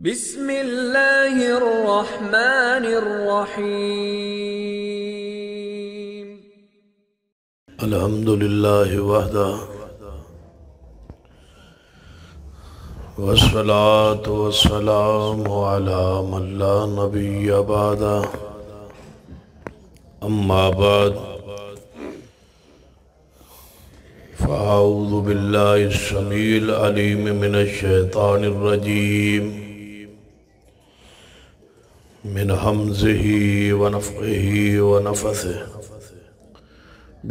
بسم اللہ الرحمن الرحیم الحمدللہ وحدہ والصلاة والسلام علی من لا نبی بعدہ اما بعد فاعوذ باللہ السمیع العلیم من الشیطان الرجیم من حمزه ونفخه ونفثه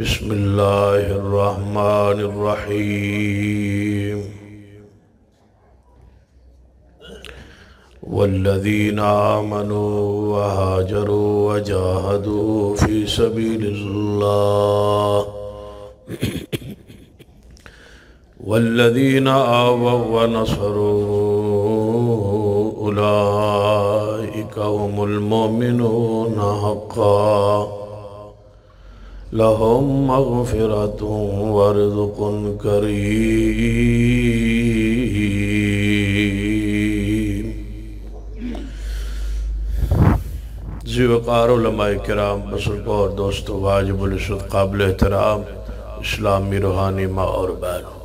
بسم اللہ الرحمن الرحیم والذین آمنوا وہاجروا وجاہدوا فی سبیل اللہ والذین آووا ونصروا اولئک هم المؤمنون حقا لهم مغفرۃ ورزق کریم۔ ذی وقار علماء کرام، بزرگوں اور دوستوں، واجب العزت قابل احترام اسلامی روحانی ماں اور بہنوں،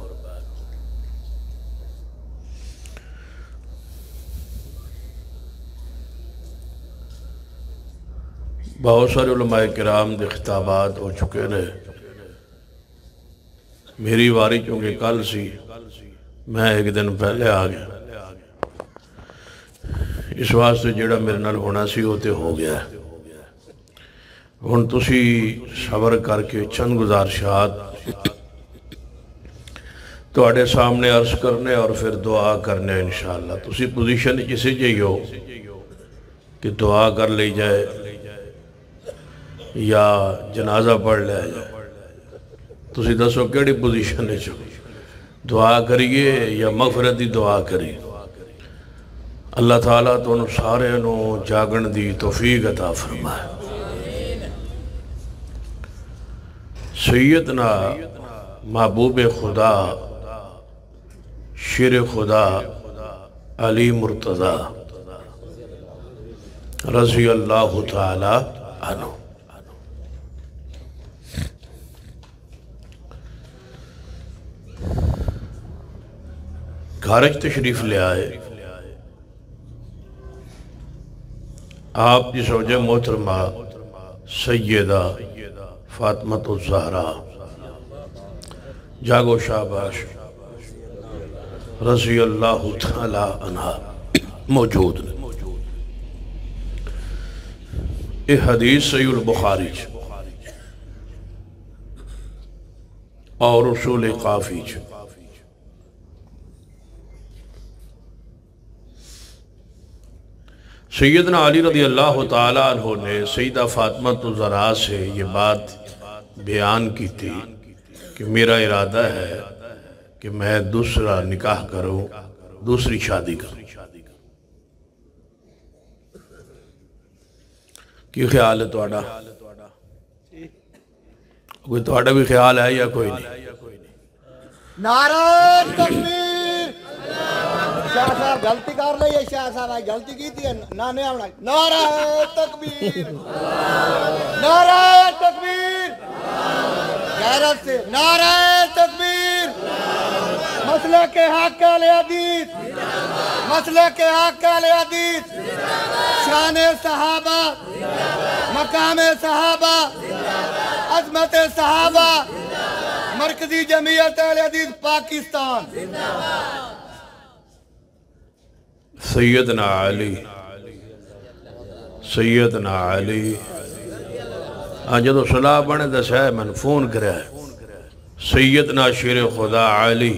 بہت سارے علماء کرام دے خطابات ہو چکے نے۔ میری واری چونکہ کل سی، میں ایک دن پہلے آ گیا، اس واسطے جڑا میرے نال ہونا سی ہوتے ہو گیا ہے۔ ہن تسی صبر کر کے چند گزارشات تواڈے سامنے عرض کرنے اور پھر دعا کرنے انشاءاللہ۔ تسی پوزیشن کسی جائی ہو کہ دعا کر لی جائے یا جنازہ پڑھ لیا جائے، تسی دسو کیڑی پوزیشن ہے جو دعا کریے یا مغفرت دی دعا کریے۔ اللہ تعالیٰ تو انہوں سارے انہوں جاگن دی توفیق عطا فرمائے۔ سیدنا محبوب خدا شیر خدا علی مرتضی رضی اللہ تعالی عنہ گھرج تشریف لے آئے۔ آپ کی زوجہ محترمہ سیدہ فاطمۃ الزہرا جاگو شاباش رضی اللہ تعالی عنہ موجود ہیں۔ یہ حدیث صحیح البخاری اور اصول قافی سیدنا علی رضی اللہ تعالیٰ عنہ نے سیدہ فاطمۃ الزہرا سے یہ بات بیان کی تھی کہ میرا ارادہ ہے کہ میں دوسرا نکاح کروں، دوسری شادی کروں۔ کی خیال ہے تواڈا؟ کوئی تواڈا بھی خیال ہے یا کوئی نہیں؟ نعرہ تکبیر! شاہ صاحب غلطی کر لئی ہے، شاہ صاحب آئی غلطی کی تھی نانے آمنا۔ نعرہ تکبیر! نعرہ تکبیر! غیرت سے نعرہ تکبیر! مسئلہ کے حق اہل حدیث، مسئلہ کے حق اہل حدیث، شان صحابہ، مقام صحابہ، عظمت صحابہ، مرکزی جمعیت اہل حدیث پاکستان۔ سیدنا علی جدو صلاح بنے دس ہے میں نے فون کریا ہے، سیدنا شیر خدا علی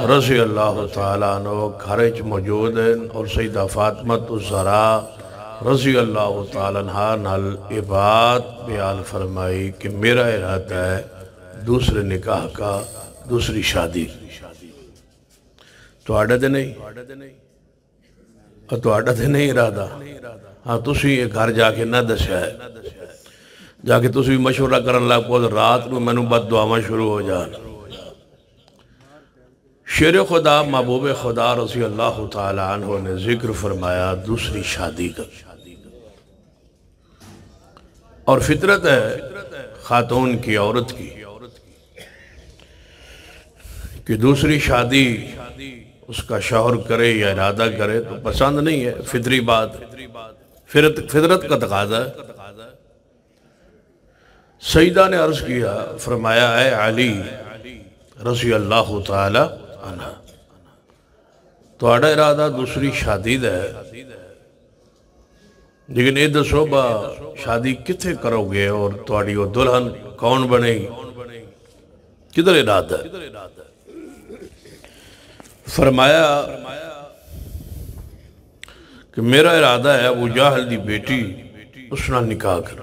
رضی اللہ تعالیٰ عنہ گھرچ موجود ہیں، اور سیدہ فاطمۃ الزہرا رضی اللہ تعالیٰ عنہ نال یہ بات بیان فرمائی کہ میرا ارادہ ہے دوسرے نکاح کا، دوسری شادی۔ تو آڈا دے نہیں ارادہ؟ ہاں تسی یہ گھر جا کے نہ دسیا ہے، جا کے تسی مشورہ کرن لگ پو رات کو میں نے بد دعاواں شروع ہو جان۔ شیر خدا محبوب خدا رضی اللہ تعالی عنہ نے ذکر فرمایا دوسری شادی کا، اور فطرت ہے خاتون کی، عورت کی، کہ دوسری شادی اس کا شوہر کرے یا ارادہ کرے تو پسند نہیں ہے، فطری بات، فطرت کا تقاضا ہے۔ سیدہ نے عرض کیا، فرمایا اے علی رضی اللہ تعالی عنہ، تہاڈا ارادہ دوسری شادی دا ہے، لیکن یہ دسو با شادی کتنے کرو گے اور تہاڈی وہ دلہن کون بنے گی، کدھر ارادہ ہے؟ فرمایا کہ میرا ارادہ ہے ابو جہل دی بیٹی اس نال نکاح کر۔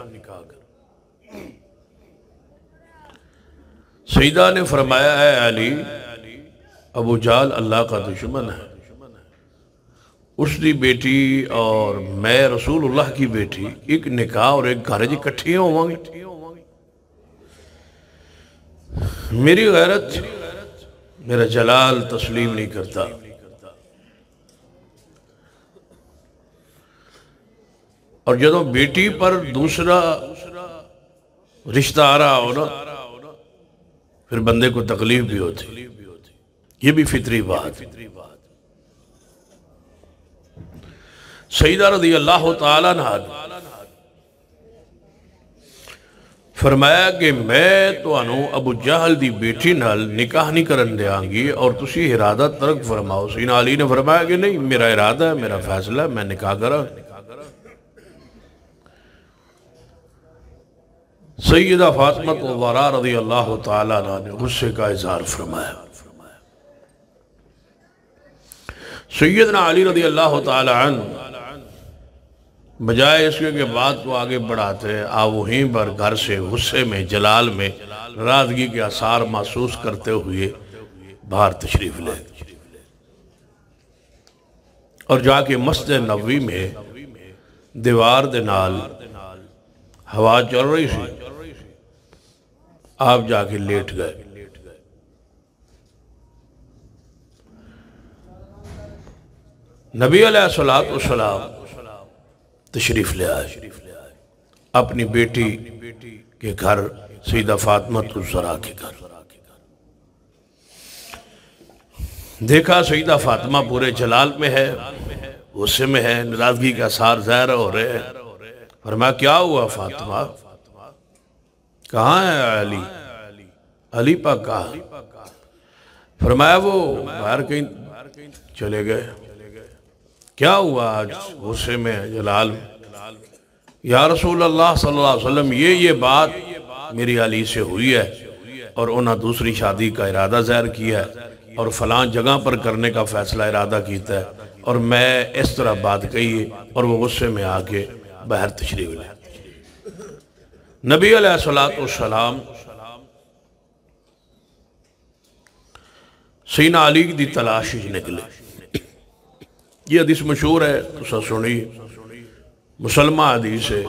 سیدہ نے فرمایا اے علی، ابو جہل اللہ کا دشمن ہے، اس دی بیٹی اور میں رسول اللہ کی بیٹی ایک نکاح اور ایک گھر اکٹھے ہوں گے؟ میری غیرت، میرا جلال تسلیم نہیں کرتا۔ اور جدوں بیٹی پر دوسرا رشتہ آ رہا ہو نا، پھر بندے کو تکلیف بھی ہوتی، یہ بھی فطری بات۔ سیدہ رضی اللہ تعالیٰ عنہ فرمایا کہ میں تانوں ابو جہل دی بیٹی نال نکاح نہیں کرن دیاں گی اور تسی ارادہ ترک فرماؤ۔ سیدنا علی نے فرمایا کہ نہیں، میرا ارادہ ہے، میرا فیصلہ ہے، میں نکاح کرا۔ سیدہ فاطمہ الزہرا رضی اللہ تعالیٰ عنہ نے غصے کا اظہار فرمایا۔ سیدنا علی رضی اللہ تعالیٰ عنہ بجائے اس کے بعد تو آگے بڑھاتے ہیں، آپ وہیں پر گھر سے غصے میں، جلال میں، ناراضگی کے آثار محسوس کرتے ہوئے باہر تشریف لے، اور جا کے مسجد نبوی میں دیوار دے نال ہوا چل رہی سی، آپ جا کے لیٹ گئے۔ نبی علیہ السلام تشریف لے آئے اپنی بیٹی کے گھر، سیدہ فاطمہ الزہرا کے گھر۔ دیکھا سیدہ فاطمہ پورے جلال میں ہے، غصے میں ہے، ناراضگی کے آثار ظاہر ہو رہے ہیں۔ فرمایا کیا ہوا فاطمہ؟ کہاں ہے علی؟ علی پاک کہاں؟ فرمایا وہ باہر کہیں چلے گئے۔ کیا ہوا آج غصے میں، جلال میں؟ یا رسول اللہ صلی اللہ علیہ وسلم، یہ بات میری علی سے ہوئی ہے اور انہاں دوسری شادی کا ارادہ ظاہر کیا ہے اور فلاں جگہ پر کرنے کا فیصلہ ارادہ کیتا ہے، اور میں اس طرح بات کہی ہے، اور وہ غصے میں آ کے باہر تشریف لے۔ نبی علیہ السلام سیدنا علی دی تلاش نکلے۔ یہ حدیث مشہور ہے، تو سنی مسلمہ حدیث ہے،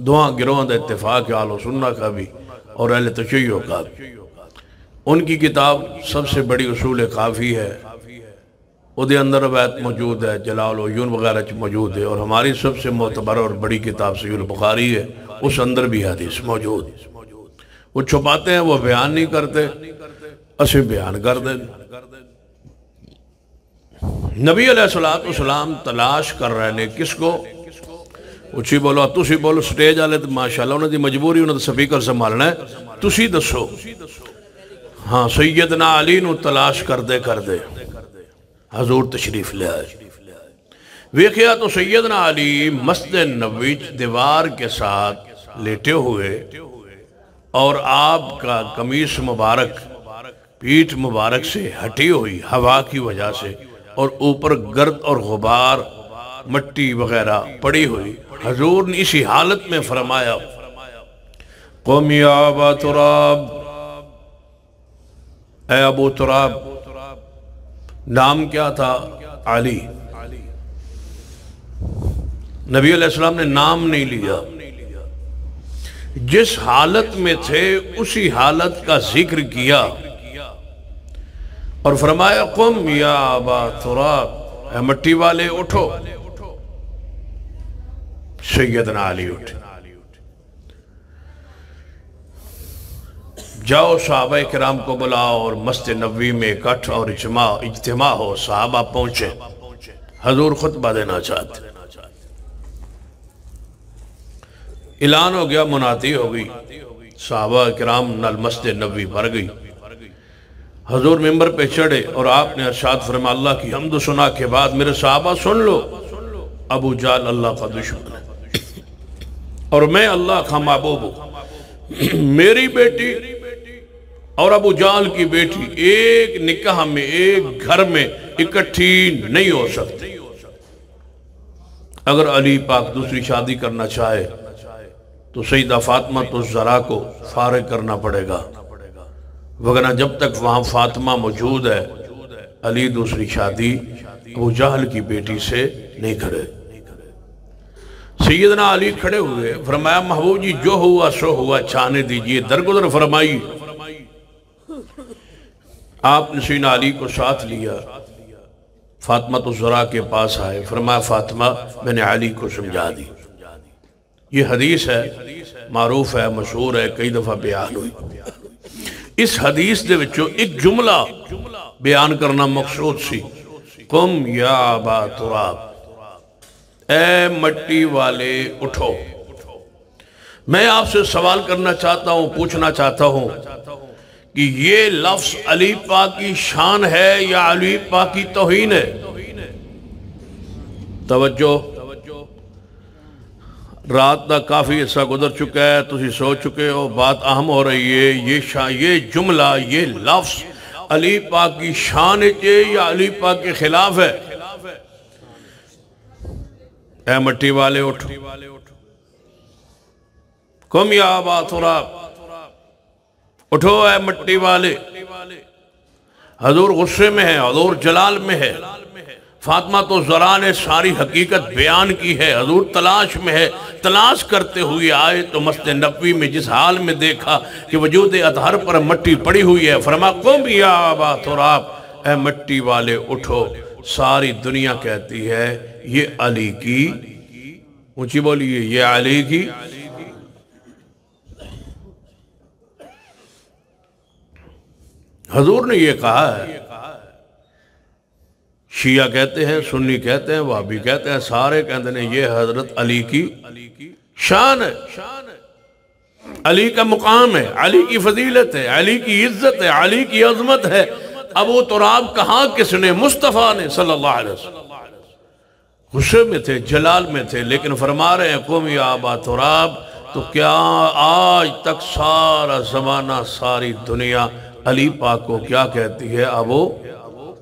دعا گروہ دا اتفاق اہل سنہ کا بھی اور اہل تشیع کا بھی۔ ان کی کتاب سب سے بڑی اصول کافی ہے، وہ دے اندر روایت موجود ہے، جلال العیون وغیرہ موجود ہے، اور ہماری سب سے معتبر اور بڑی کتاب صحیح البخاری ہے، اس اندر بھی حدیث موجود۔ وہ چھپاتے ہیں، وہ بیان نہیں کرتے، اسے بیان کر دیں۔ نبی علیہ السلام تلاش کر رہے ہیں کس کو؟ اچھی بولو، تسی بولو، سٹیج آلے تو ماشاءاللہ انہوں نے مجبوری، انہوں نے سپیکر سنبھالنا ہے، تسی دسو۔ ہاں، سیدنا علی نو تلاش کر دے حضور تشریف لے آئے۔ ویکھیا تو سیدنا علی مسجد نبوی دیوار کے ساتھ لیٹے ہوئے، اور آپ کا قمیص مبارک پیٹھ مبارک سے ہٹی ہوئی ہوا کی وجہ سے، اور اوپر گرد اور غبار مٹی وغیرہ پڑی ہوئی۔ حضور نے اسی حالت میں فرمایا، قم یا ابا تراب، اے ابو تراب۔ نام کیا تھا؟ علی۔ نبی علیہ السلام نے نام نہیں لیا، جس حالت میں تھے اسی حالت کا ذکر کیا۔ اور فرمایا قم یا ابا تراب، اے مٹی والے اٹھو۔ سیدنا علی اٹھے، جاؤ صحابہ کرام کو بلاؤ اور مسجد نبوی میں اکٹھ اور اجتماع ہو۔ صحابہ پہنچے، حضور خطبہ دینا چاہتے، اعلان ہو گیا، منادی ہو گئی، صحابہ کرام نال مسجد نبوی بھر گئی۔ حضور ممبر پہ چڑھے اور آپ نے ارشاد فرمایا اللہ کی حمد و ثنا کے بعد میرے صحابہ سن لو، ابو جہل اللہ کا دشمن ہے اور میں اللہ کا محبوب ہوں۔ میری بیٹی اور ابو جہل کی بیٹی ایک نکاح میں، ایک گھر میں اکٹھی نہیں ہو سکتے۔ اگر علی پاک دوسری شادی کرنا چاہے تو سیدہ فاطمہ الزہرا کو فارغ کرنا پڑے گا، وگرنہ جب تک وہاں فاطمہ موجود ہے علی دوسری شادی ابو جہل کی بیٹی سے نہیں کرے۔ سیدنا علی کھڑے ہوئے، فرمایا محبوب جی جو ہوا سو ہوا، چھانے دیجئے، درگزر فرمائی۔ آپ نے سیدنا علی کو ساتھ لیا، فاطمہ الزہرا کے پاس آئے، فرمایا فاطمہ میں نے علی کو سمجھا دی۔ یہ حدیث ہے، معروف ہے، مشہور ہے، کئی دفعہ بیان ہوئی۔ اس حدیث دے وچوں ایک جملہ بیان کرنا مقصود سی، قم یا ابا تراب، اے مٹی والے اٹھو۔ میں آپ سے سوال کرنا چاہتا ہوں، پوچھنا چاہتا ہوں کہ یہ لفظ علی پاک کی شان ہے یا علی پاک کی توہین ہے؟ توجہ، رات دا کافی حصہ گزر چکا ہے، تسی سو چکے ہو، بات اہم ہو رہی ہے۔ یہ جملہ، یہ لفظ علی پاک کی شان ہے یا علی پاک کے خلاف ہے؟ اے مٹی والے اٹھو، قم یا ابا تراب، اٹھو اے مٹی والے۔ حضور غصے میں ہے، حضور جلال میں ہے، فاطمہ الزہرا نے ساری حقیقت بیان کی ہے، حضور تلاش میں ہے، تلاش کرتے ہوئے آئے تو مسجد نبوی میں جس حال میں دیکھا کہ وجود اطہر پر مٹی پڑی ہوئی ہے، فرمایا قم یا ابا تراب، اے مٹی والے اٹھو۔ ساری دنیا کہتی ہے یہ علی کی، اونچی بولیے، یہ علی کی۔ حضور نے یہ کہا ہے، شیعہ کہتے ہیں، سنی کہتے ہیں، وہابی کہتے ہیں، سارے کہتے ہیں یہ حضرت علی کی شان ہے، علی کا مقام ہے، علی کی فضیلت ہے، علی کی عزت ہے، علی کی عظمت ہے۔ ابو تراب کہاں کس نے؟ مصطفیٰ نے صلی اللہ علیہ وسلم۔ غصے میں تھے، جلال میں تھے، لیکن فرما رہے ہیں قم یا ابا تراب۔ تو کیا آج تک سارا زمانہ، ساری دنیا علی پاک کو کیا کہتی ہے؟ ابو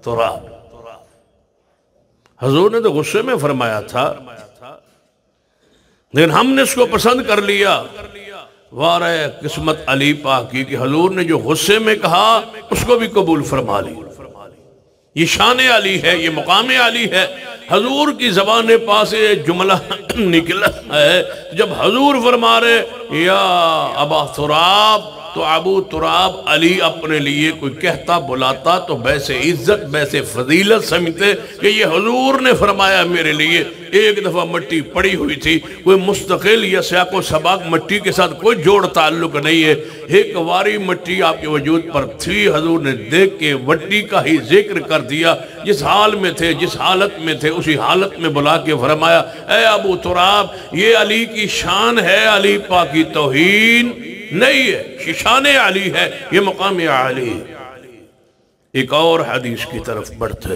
تراب۔ حضور نے تو غصے میں فرمایا تھا، لیکن ہم نے اس کو پسند کر لیا۔ وارہ قسمت علی پاک کی کہ حضور نے جو غصے میں کہا اس کو بھی قبول فرما لی۔ یہ شان علی ہے، یہ مقام علی ہے۔ حضور کی زبان پاس جملہ نکلا ہے، جب حضور فرما رہے یا ابا تراب، تو ابو تراب علی اپنے لیے کوئی کہتا بلاتا تو ویسے عزت، ویسے فضیلت سمجھتے کہ یہ حضور نے فرمایا میرے لیے۔ ایک دفعہ مٹی پڑی ہوئی تھی، کوئی مستقل یا سیاق و سباق مٹی کے ساتھ کوئی جوڑ تعلق نہیں ہے، ایک واری مٹی آپ کے وجود پر تھی، حضور نے دیکھ کے مٹی کا ہی ذکر کر دیا، جس حال میں تھے، جس حالت میں تھے، اسی حالت میں بلا کے فرمایا اے ابو تراب، یہ علی کی شان ہے، علی پاک کی توہین نہیں ہے، شان علی ہے، یہ مقام علی۔ ایک اور حدیث کی طرف بڑھتے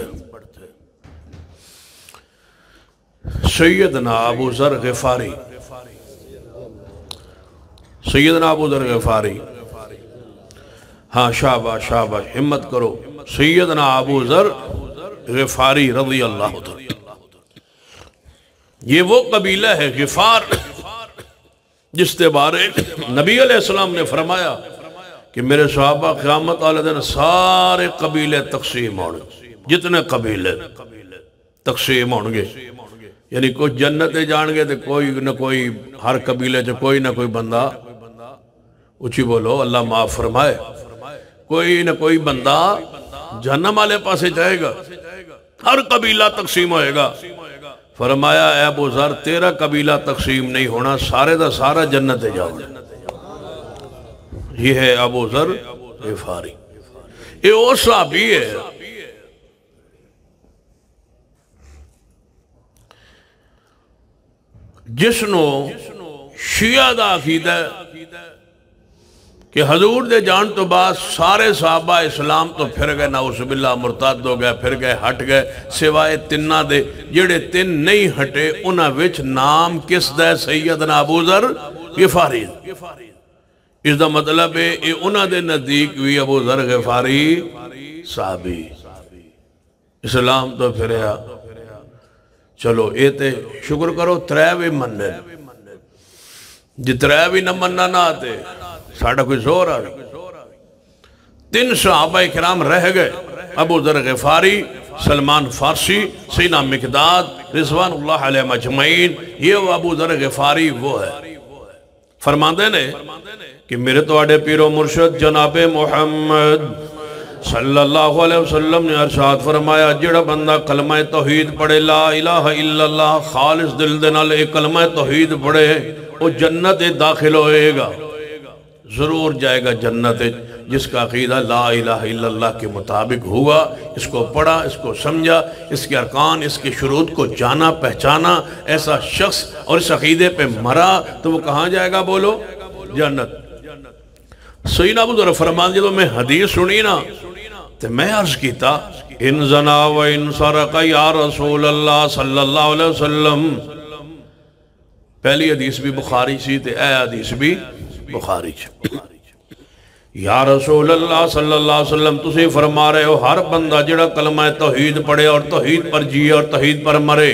سیدنا ابو ذر غفاری، سیدنا ابو ذر غفاری، ہاں شاباش شاباش، ہمت کرو، سیدنا ابو ذر غفاری رضی اللہ عنہ۔ یہ وہ قبیلہ ہے غفار جس کے بارے نبی علیہ السلام نے فرمایا کہ میرے صحابہ قیامت والے دن سارے قبیلے تقسیم ہوں گے، جتنے قبیلے تقسیم ہوں گے، یعنی کچھ جنت جان گے تو کوئی نہ کوئی، ہر قبیلے سے کوئی نہ کوئی بندہ، اچھی بولو اللہ معاف فرمائے، کوئی نہ کوئی بندہ جہنم والے پاسے جائے گا، ہر قبیلہ تقسیم ہوئے گا۔ فرمایا اے ابو ذر تیرا قبیلہ تقسیم نہیں ہونا، سارے دا سارا جنت جاؤ۔ یہ ہے ابو ذر غفاری، یہ وہ صحابی ہے جس نو شیعہ دا عقیدہ ہے کہ حضور دے جان تو بعد سارے صحابہ اسلام تو پھر گئے، نعوذ باللہ مرتد ہو گئے، پھر گئے، ہٹ گئے، سوائے تنہ دے جڑے تن نہیں ہٹے انہاں وچ نام کس دے؟ سیدنا ابو ذر غفاری۔ اس دا مطلب ہے یہ انہاں دے نزدیک بھی ابو ذر غفاری صحابی اسلام تو پھریا۔ چلو اے تے شکر کرو ترے بھی مننے، جی ترے بھی نہ مننا نہ آتے ساڑھا کوئی زور آ رہی۔ 3 صحابہ کرام رہ گئے، ابو ذر غفاری، سلمان فارسی، سیدنا مقداد رضوان اللہ علیہ مجمعین، یہ وہ ابو ذر غفاری وہ ہے۔ فرماندے نے کہ میرے توڑے پیر و مرشد جناب محمد صلی اللہ علیہ وسلم نے ارشاد فرمایا جڑا بندہ کلمہ توحید پڑھے، لا الہ الا اللہ، خالص دل دے نال کلمہ توحید پڑھے، وہ جنت داخل ہوئے گا، ضرور جائے گا جنت۔ جس کا عقیدہ لا الہ الا اللہ کے مطابق ہوا، اس کو پڑھا، اس کو سمجھا، اس کے ارکان، اس کے شروط کو جانا پہچانا، ایسا شخص اور اس عقیدے پہ مرا تو وہ کہاں جائے گا؟ بولو جنت۔ سیدنا ابو ذر فرمان جب میں حدیث سنی نا تو میں عرض کیتا ان زنا و ان سرق یا رسول اللہ صلی اللہ علیہ وسلم۔ پہلی حدیث بھی بخاری سی تے اے حدیث بھی بخاری سی۔ یا رسول اللہ صلی اللہ علیہ وسلم تسی فرما رہے ہو ہر بندہ جڑا کلمہ توحید پڑھے اور توحید پر جیے اور توحید پر مرے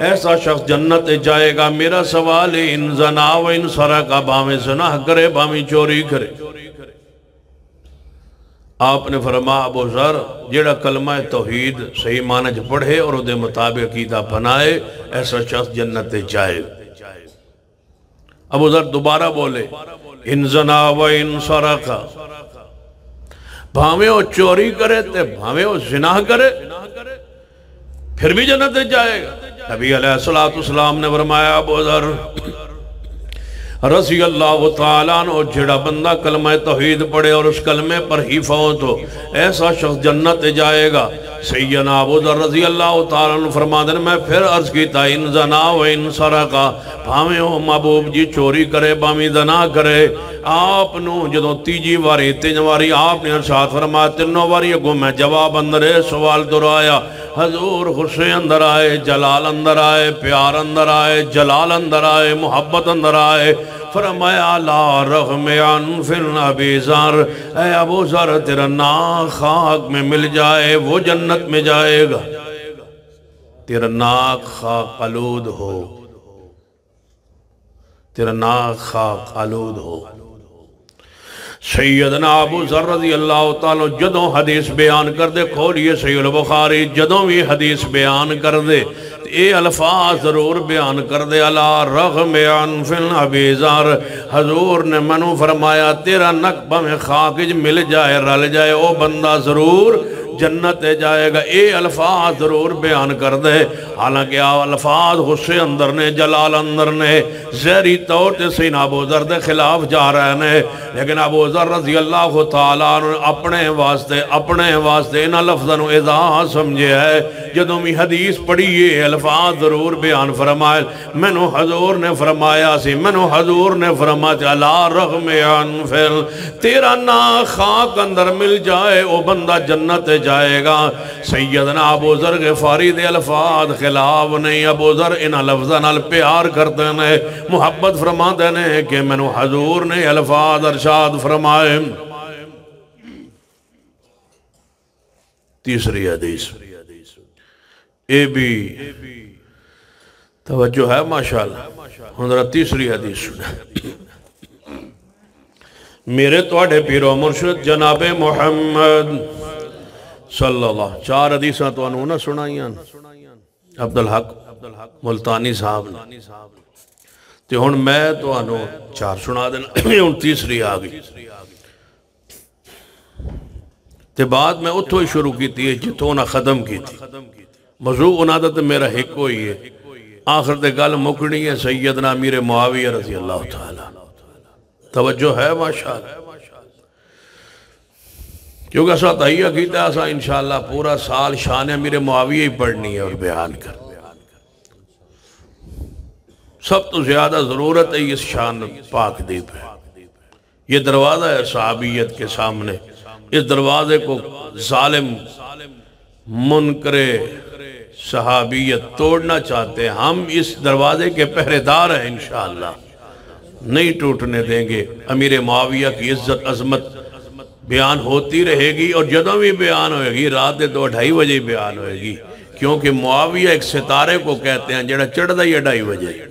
ایسا شخص جنت جائے گا۔ میرا سوال ہے ان زنا و ان سرق، باویں زنا کرے باویں چوری کرے۔ آپ نے فرمایا ابو ذر جڑا کلمہ توحید صحیح معنی پڑھے اور دے مطابق عقیدہ بنائے ایسا شخص جنت جائے۔ ابو ذر دوبارہ بولے ان زنا و ان سرق، بھاویں وہ چوری کرے تے بھاویں وہ زنا کرے پھر بھی جنت جائے گا۔ نبی علیہ السلام نے فرمایا ابو ذر رضی اللہ تعالیٰ عنہ جڑا بندہ کلمہ توحید پڑھے اور اس کلمے پر ہی فوت ہو ایسا شخص جنت جائے گا۔ سیدنا ابو ذر رضی اللہ تعالیٰ عنہ فرماتے ہیں میں پھر عرض کیتا ان زنا و ان سرقا، بھاویں ہو محبوب جی چوری کرے باویں زنا کرے۔ آپ نو جدو تیجی واری تین واری آپ نے ارشاد فرمایا تینوں واری اگو میں جواب اندر سوال درایا، حضور غصے اندر آئے، جلال اندر آئے، پیار اندر آئے، جلال اندر آئے، محبت اندر آئے۔ فرمایا لا رغم انف ابی ذر، اے ابو ذر تیرا ناک خاک میں مل جائے وہ جنت میں جائے گا، تیرا ناک خاک آلود ہو، تیرا ناک خاک آلود ہو۔ سیدنا ابو ذر رضی اللہ تعالیٰ جدوں حدیث بیان کر دے، کھولیے صحیح البخاری، جدوں بھی حدیث بیان کر دے اے الفاظ ضرور بیان کر دے الا رغم انف ابی ذر، حضور نے منو فرمایا تیرا نقبہ میں خاکج مل جائے رل جائے او بندہ ضرور جنت جائے گا۔ اے الفاظ ضرور بیان کر دے، حالانکہ الفاظ غصے اندر نے، جلال اندر نے، زہری طور تے سیدنا ابو ذر دے خلاف جا رہے نے، لیکن ابو ذر رضی اللہ تعالیٰ عنہ اپنے واسطے انہا لفظاں اذا سمجھے ہے۔ جدوں میں حدیث پڑھیے الفاظ ضرور بیان فرمائے، منو حضور نے فرمایا سی، منو حضور نے فرمایا لا رغم انف، تیرا نا خاک اندر مل جائے او بندہ جنت جائے گا۔ سیدنا ابو ذر غفاری دے الفاظ خلاف نہیں، ابو ذر انہا لفظاں نال پیار کرتے ہیں، محبت فرماتے ہیں کہ منو حضور نے الفاظ ارشاد فرمائے۔ تیسری حدیث اے بھی توجہ ہے ماشاءاللہ، ہندرہ تیسری حدیث سنیں۔ میرے توڑے پیر و مرشد جناب محمد صلی اللہ، 4 حدیثاں تو انہوں نے سنائیاں عبدالحق ملتانی صاحب نے، تو ہن میں تو انہوں 4 سنا دینا، ہن تیسری آگئی۔ تے بعد میں اتھو ہی شروع کی تھی جتوں نہ ختم کی تھی موضوع انہاں دا تے میرا ایک ہوئی ہے آخر تے گل مکڑی ہے سیدنا امیر معاویہ رضی اللہ تعالیٰ توجہ ہے ماشاءاللہ کیونکہ اسا تحیہ کیتا ہے اسا انشاءاللہ پورا سال شان امیر معاویہ ہی پڑھنی ہے اور بیان کر سب تو زیادہ ضرورت ہے اس شان پاک دی پہ یہ دروازہ ہے صحابیت کے سامنے اس دروازے کو ظالم منکر صحابیت توڑنا چاہتے ہیں ہم اس دروازے کے پہرے دار ہیں انشاءاللہ نہیں ٹوٹنے دیں گے امیر معاویہ کی عزت عظمت بیان ہوتی رہے گی اور جدوں بھی بیان ہوئے گی رات 2-2:30 بجے بیان ہوئے گی کیونکہ معاویہ ایک ستارے کو کہتے ہیں جڑا چڑھتا ہی 2:30 بجے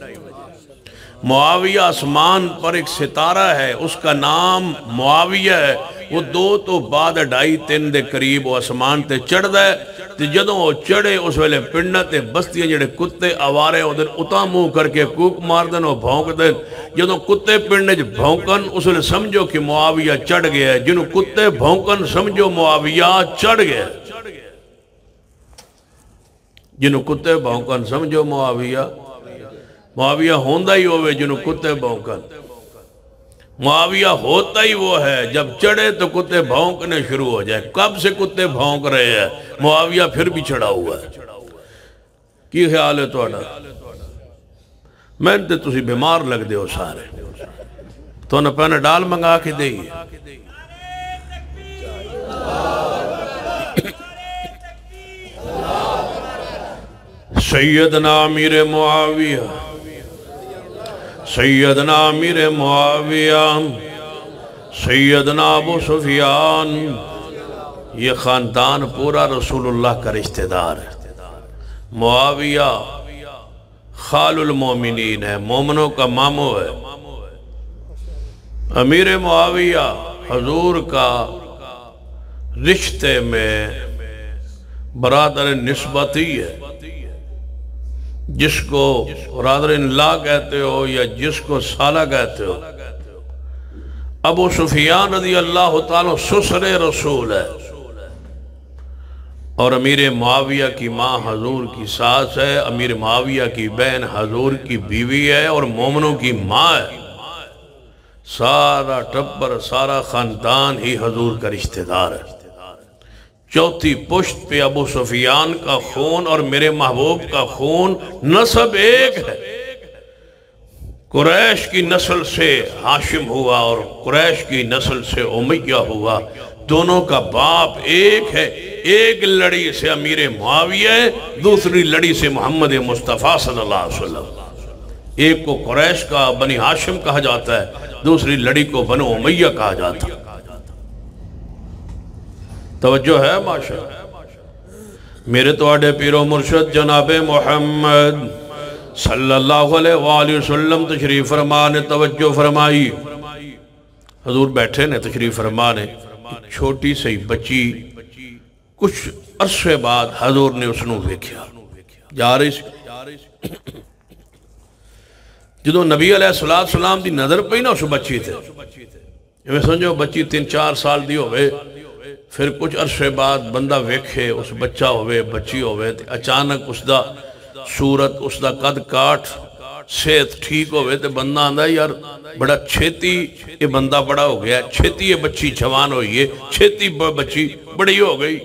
معاویہ آسمان پر ایک ستارہ ہے اس کا نام معاویہ ہے وہ 2 تو بعد 2:30-3 دے قریب وہ آسمان تے چڑھتا ہے تے جدوں وہ چڑھے اس ویلے پنڈا تے بستیاں جڑے کتے آوارے ادھر اتاں منہ کر کے کوک مار دن اور بھونک دن جدوں کتے پنڈے بھونکن اس ویلے سمجھو کہ معاویہ چڑھ گیا ہے جنہوں کتے بھونکن سمجھو معاویہ چڑھ گیا ہے جنہوں کتے بھونکن سمجھو معاویہ ہوندہ ہی ہوئے جنہوں کتے بھونکن معاویہ ہوتا ہی وہ ہے جب چڑھے تو کتے بھونکنے شروع ہو جائے کب سے کتے بھونک رہے ہیں معاویہ پھر بھی چڑھا ہوا ہے کی خیال ہے توڑا میں نے تسی بیمار لگ دے ہو سارے تو نے پہنے ڈال منگا کے دے سیدنا امیر معاویہ سیدنا امیر معاویہ سیدنا ابو سفیان یہ خاندان پورا رسول اللہ کا رشتہ دار ہے معاویہ خال المومنین ہے مومنوں کا مامو ہے امیر معاویہ حضور کا رشتے میں برادر نسبتی ہے جس کو برادر اللہ کہتے ہو یا جس کو سالہ کہتے ہو ابو سفیان رضی اللہ تعالیٰ سسر رسول ہے اور امیر معاویہ کی ماں حضور کی ساس ہے امیر معاویہ کی بہن حضور کی بیوی ہے اور مومنوں کی ماں ہے سارا ٹبر سارا خاندان ہی حضور کا رشتہ دار ہے چوتھی پشت پہ ابو سفیان کا خون اور میرے محبوب کا خون نسب ایک ہے قریش کی نسل سے ہاشم ہوا اور قریش کی نسل سے امیہ ہوا دونوں کا باپ ایک ہے ایک لڑی سے امیر معاویہ ہے دوسری لڑی سے محمد مصطفیٰ صلی اللہ علیہ وسلم ایک کو قریش کا بنی ہاشم کہا جاتا ہے دوسری لڑی کو بنو امیہ کہا جاتا ہے توجہ ہے ماشاء میرے توڑے پیر و مرشد جناب محمد صلی اللہ علیہ وآلہ وسلم تشریف فرمانے توجہ فرمائی حضور بیٹھے نے تشریف فرمانے چھوٹی سی بچی کچھ عرصے بعد حضور نے اس نو دیکھا جا رہی سی جدو نبی علیہ السلام دی نظر پہ نا اس بچی تھے میں سمجھو بچی 3-4 سال دی ہوئے پھر کچھ عرصے بعد بندہ ویکھے اس بچہ ہوئے بچی ہوئے اچانک اس دا صورت اس دا قد کاٹ صحت ٹھیک ہوئے تے بندہ آندہ یار بڑا چھیتی یہ بندہ بڑا ہو گیا چھیتی یہ بچی جوان ہوئی ہے چھیتی بچی بڑی ہو گئی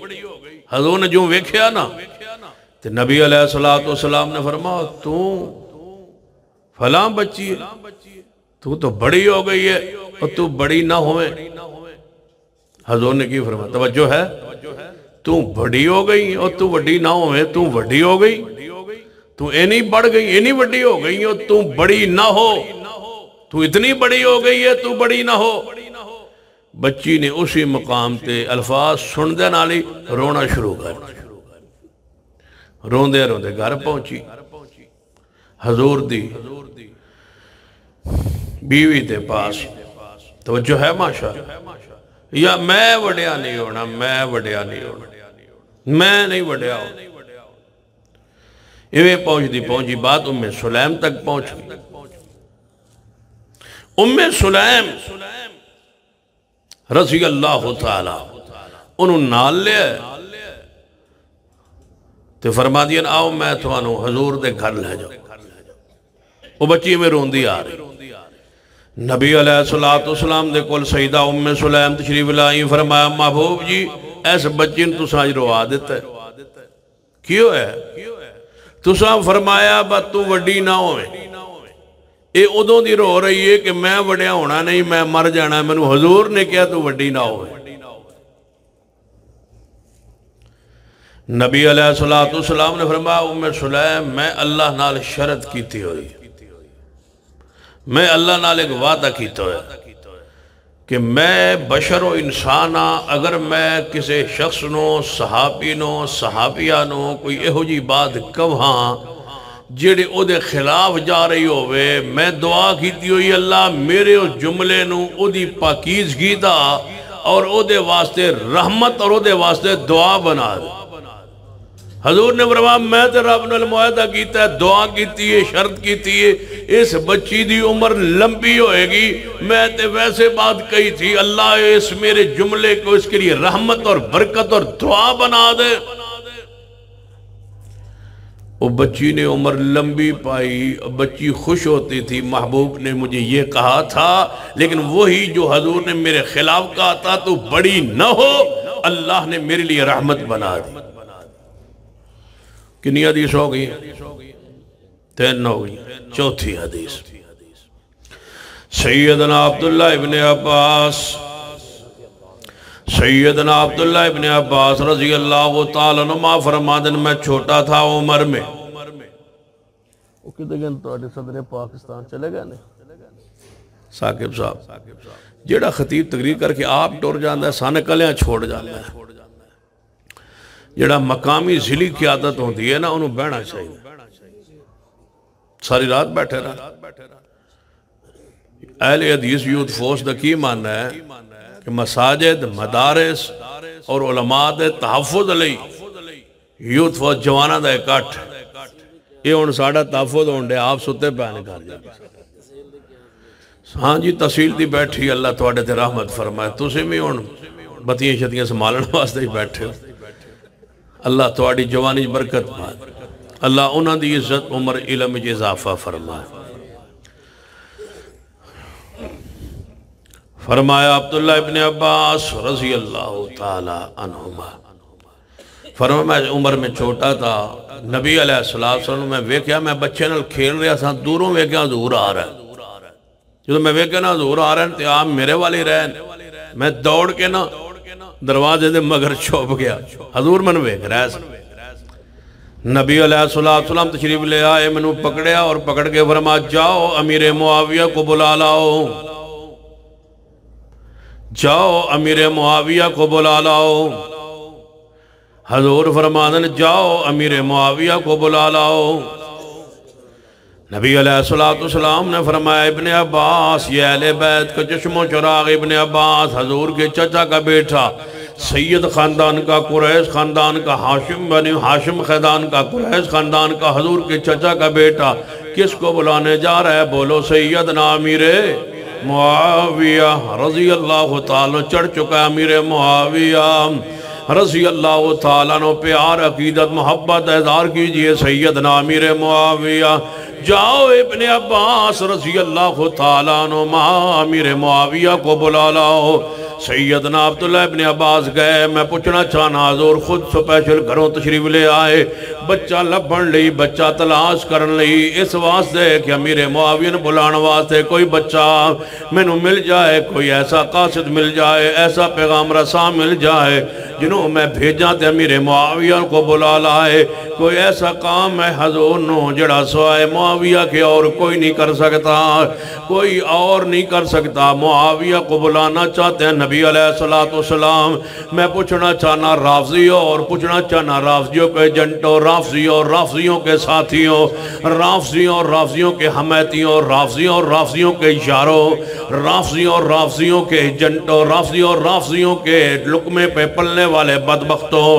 حضور نے جو ویکھیا نا تے نبی علیہ السلام نے فرمایا تو فلاں بچی ہے تو بڑی ہو گئی ہے اور تو بڑی نہ ہوئے حضور نے کی فرمایا توجہ ہے تو بڑی ہو گئی اور تو وڈی نہ ہوئے تو وڈی ہو گئی تو اینی بڑھ گئی اینی وڈی ہو گئی اور تو بڑی نہ ہو تو اتنی بڑی ہو گئی ہے تو بڑی نہ ہو بچی نے اسی مقام تے الفاظ سن دے نالی رونا شروع کر روندے روندے گھر پہنچی حضور دی بیوی تے پاس توجہ ہے ماشاء یا میں وڈیا نہیں ہونا میں وڈیا نہیں ہونا میں نہیں وڈیا ہونا یہ پہنچی بات ام سلیم تک پہنچ گئی ام سلیم رضی اللہ تعالی انہوں نال لیا تو فرما دیا آؤ میں تھوانوں حضور دے گھر لے جاؤ. وہ بچی میں روندی آ رہی. نبی علیہ السلام دے کول سیدہ ام سلیم تشریف لائی. فرمایا محبوب جی ایس بچی نے تساں اج روا دیتا ہے. کیوں ہے؟ تساں فرمایا با تو وڈی نہ ہوئے. اے ادوں دی رو رہی ہے کہ میں وڈیا ہونا نہیں، میں مر جانا. میں نے حضور نے کیا تو وڈی نہ ہوئے. نبی علیہ السلام نے فرمایا ام سلیم میں اللہ نال شرط کیتی ہوئی، میں اللہ نال ایک وعدہ کیتا ہویا کہ میں بشر و انسانا اگر میں کسی شخص نو صحابی نو صحابیہ نو کوئی ایہو جی بات کہاں جیڑے او دے خلاف جا رہی ہوئے، میں دعا کیتی ہوئی اللہ میرے اس جملے نو او دی پاکیزگی دا اور او دے واسطے رحمت اور او دے واسطے دعا بنا دے. حضور نے فرمایا میں تے رب نال معاہدہ کیتا ہے، دعا کیتی ہے، شرط کیتی ہے اس بچی دی عمر لمبی ہوئے گی. میں تے ویسے بات کہی تھی اللہ اس میرے جملے کو اس کے لیے رحمت اور برکت اور دعا بنا دے. وہ بچی نے عمر لمبی پائی، بچی خوش ہوتی تھی محبوب نے مجھے یہ کہا تھا، لیکن وہی جو حضور نے میرے خلاف کہا تھا تو بڑی نہ ہو، اللہ نے میرے لیے رحمت بنا دی. کنی حدیث ہو گئی؟ 3 ہو گئی. چوتھی حدیث سیدنا عبداللہ ابن عباس ابن عباس رضی اللہ تعالیٰ عنہ فرمادن میں چھوٹا تھا عمر میں. وہ کدھے گئے تو صدر پاکستان چلے گئے ثاقب صاحب جیڑا خطیب تقریر کر کے آپ ٹور جاندہ ہے سانے کلیاں چھوڑ جاندہ ہے. جڑا مقامی ضلعی قیادت ہوتی ہے نا انہوں بیٹھنا چاہیے، ساری رات بیٹھے رہا. اہل حدیث یوتھ فورس دا کی ماننا ہے کہ مساجد مدارس اور علماء دے تحفظ علی یوتھ فورس جوانہ دا اکٹھ یہ ان ساڑھا تحفظ ہونڈے آپ ستے پہنے کر جائیں. ہاں جی تحصیل دی بیٹھی اللہ توڑے تے رحمت فرمائے. تُسے میں ان بتیاں شتیاں سمالن واسطے ہی بیٹھے ہو. اللہ توڑی جوانی برکت بات، اللہ انہاں دی عزت عمر علم اضافہ فرمائے. فرمایا عبداللہ ابن عباس رضی اللہ تعالی عنہما فرمایا میں عمر میں چھوٹا تھا. نبی علیہ السلام میں ویکیا میں بچے نال کھیل رہا تھا، دوروں ویکیا حضور آ رہا ہے. جب میں ویکیا نا حضور آ رہا ہے تو آپ میرے والے رہن، میں دوڑ کے نا دروازے دے مگر چھوپ گیا. حضور من ویک رہا ہے. نبی علیہ السلام تشریف لے آئے، منو پکڑیا اور پکڑ کے فرما جاؤ امیر معاویہ کو بلا لاؤ، جاؤ امیر معاویہ کو بلا لاؤ. حضور فرمادن جاؤ امیر معاویہ کو بلا لاؤ. نبی علیہ السلام نے فرمایا ابن عباس یہ اہل بیت کا چشم و چراغ ابن عباس حضور کے چچا کا بیٹا سید خاندان کا قریش خاندان کا ہاشم بنی ہاشم خاندان کا قریش خاندان کا حضور کے چچا کا بیٹا کس کو بلانے جا رہا ہے؟ بولو سیدنا امیر معاویہ رضی اللہ تعالیٰ. چڑھ چکا ہے امیر معاویہ رضی اللہ تعالیٰ عنہ. پیار عقیدت محبت اظہار کیجئے سیدنا امیر معاویہ. جاؤ ابن عباس رضی اللہ تعالیٰ عنہ امیر معاویہ کو بلا لاؤ. سیدنا عبداللہ ابن عباس گئے. میں پوچھنا چاہنا حضور خود سپیشل گھروں تشریف لے آئے، بچہ لبھن لئی بچہ تلاش کرن لئی اس واسطے کہ امیر معاویہ نے بلان واسطے کوئی بچہ میں نو مل جائے، کوئی ایسا قاصد مل جائے، ایسا پیغام رساں مل جائے جنہوں میں بھیجاں تے امیر معاویہ کو بلا لائے. کوئی ایسا کام ہے حضور نو جڑا سوائے معاویہ کے اور کوئی نہیں کر سکتا، کوئی اور نہیں کر سکتا. معاویہ کو بلانا چاہتے ہیں نبی علیہ السلام. میں پوچھنا چاہنا رافضیوں اور پوچھنا چاہنا رافضیوں کے ایجنٹوں، رافضیوں اور رافضیوں کے ساتھیوں، رافضیوں اور رافضیوں کے حمیتیوں، رافضیوں اور رافضیوں کے اشاروں، رافضیوں اور رافضیوں کے ایجنٹوں، رافضیوں اور رافضیوں کے لقمے پہ پلنے والے بدبختوں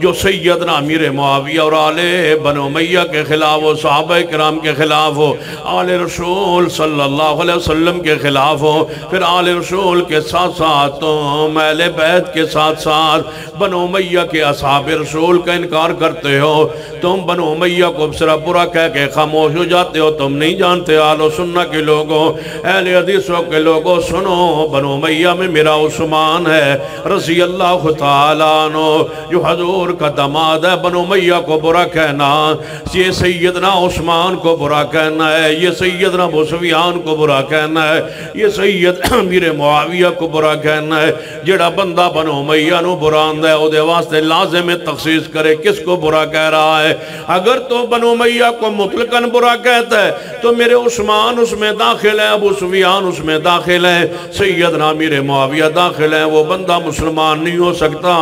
جو سیدنا امیر معاویہ اور آل بنو امیہ کے خلاف ہو، صحابہ کرام کے خلاف ہو، آل رسول صلی اللہ علیہ وسلم کے خلاف ہو، پھر آل رسول کے ساتھ ساتھ تم اہل بیت کے ساتھ ساتھ بنو امیہ کے اصحاب رسول کا انکار کرتے ہو، تم بنو امیہ کو صرف برا کہہ کے خاموش ہو جاتے ہو، تم نہیں جانتے آل و سنہ کے لوگوں، اہل حدیثوں کے لوگوں، سنو بنو امیہ میں میرا عثمان ہے رضی اللہ تعالیٰ عنہ جو حضور کا داماد ہے۔ بنو امیہ کو برا کہنا، یہ سیدنا عثمان کو برا کہنا ہے، یہ سیدنا ابو سفیان کو برا کہنا ہے، یہ سید امیر معاویہ کو برا کہنا ہے۔ جڑا بندہ بنو امیہ نو برا آندہ ہے او دے واسطے لازم تخصیص کرے کس کو برا کہہ رہا ہے۔ اگر تو بنو امیہ کو مطلقاً برا کہتا ہے تو میرے عثمان اس میں داخل ہے، ابو سفیان اس میں داخل ہے، سیدنا امیر معاویہ داخل ہے۔ وہ بندہ مسلمان نہیں ہو سکتا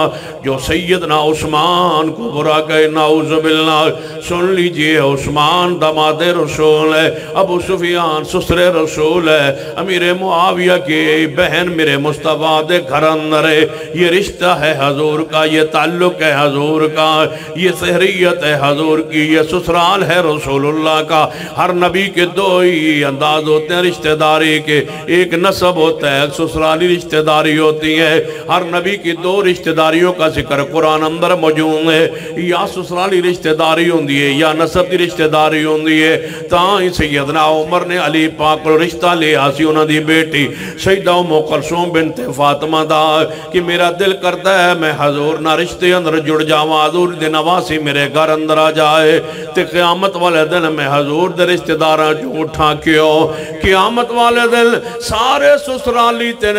جو سیدنا عثمان کو برا کہے، نعوذ باللہ۔ سن لیجئے، عثمان داماد رسول ہے، ابو سفیان سسر رسول ہے، امیر معاویہ کی بہن میرے مصطفیٰ دے گھر اندر ہے۔ یہ رشتہ ہے حضور کا، یہ تعلق ہے حضور کا، یہ سہریت ہے حضور کی، یہ سسرال ہے رسول اللہ کا۔ ہر نبی کے دو ہی انداز ہوتے ہیں رشتہ داری کے، ایک نسب ہوتا ہے، ایک سسرالی رشتہ داری ہوتی ہے۔ ہر نبی کی دو رشتہ داریوں کا ذکر قرآن اندر موجود ہے، یا سسرالی رشتہ داری ہوندی ہے یا نسب دی رشتہ داری ہوندی ہے۔ تاں سیدنا عمر نے علی پاک کو رشتہ لے آسی انہاں دی بیٹی سیدہ ام کلثوم بنت فاطمہ دا کہ میرا دل کرتا ہے میں حضور نہ رشتے اندر جڑ جاواں، حضور دے نواسی میرے گھر اندر آ جائے تے قیامت والے دن میں حضور دے رشتہ داراں جو اٹھا کیوں، قیامت والے دن سارے سسرالی تے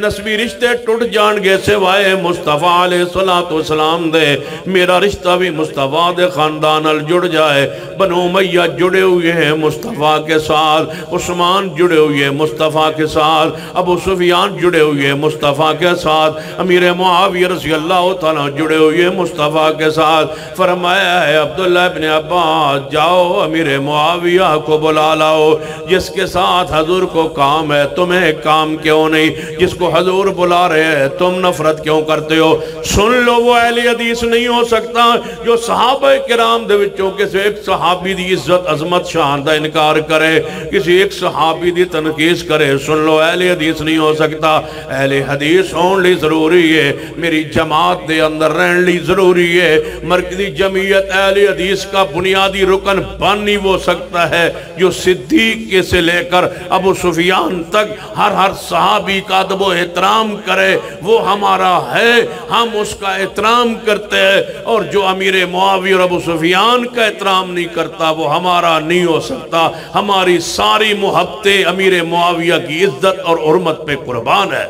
نسبی رشتے ٹوٹ جان گے سوائے مصطفیٰ علیہ السلام دے۔ میرا رشتہ بھی مصطفیٰ دے خاندان ال جڑ جائے۔ بنو امیہ جڑے ہوئے ہیں مصطفیٰ کے ساتھ، عثمان جڑے ہوئے ہیں مصطفیٰ کے ساتھ، ابو سفیان جڑے ہوئے ہیں مصطفیٰ کے ساتھ، امیر معاویہ رضی اللہ تعالیٰ جڑے ہوئے ہیں مصطفیٰ کے ساتھ۔ فرمایا ہے عبداللہ ابن عباس جاؤ امیر معاویہ کو بلا لاؤ، جس کے ساتھ حضور کو کام ہے تمہیں کام کیوں نہیں، جس کو حضور بلا رہے ہیں تم نفرت کیوں کرتے ہو۔ سن لو وہ اہل حدیث نہیں ہو سکتا جو صحابہ کرام دے وچوں کسی ایک صحابی دی عزت عظمت شان دا انکار کرے، کسی ایک صحابی دی تنقیص کرے۔ سن لو اہل حدیث نہیں ہو سکتا، اہل حدیث ہون لی ضروری ہے، میری جماعت دے اندر رہن لی ضروری ہے۔ مرکزی جمعیت اہل حدیث کا بنیادی رکن بن نہیں وہ سکتا ہے جو صدیق کے سے لے کر ابو سفیان تک ہر صحابی کا ادب و احترام کرے، وہ ہمارا ہے، ہم اس کا احترام کرتے ہیں، اور جو امیر معاویہ اور ابو سفیان کا احترام نہیں کرتا وہ ہمارا نہیں ہو سکتا۔ ہماری ساری محبتیں امیر معاویہ کی عزت اور حرمت پہ قربان ہے۔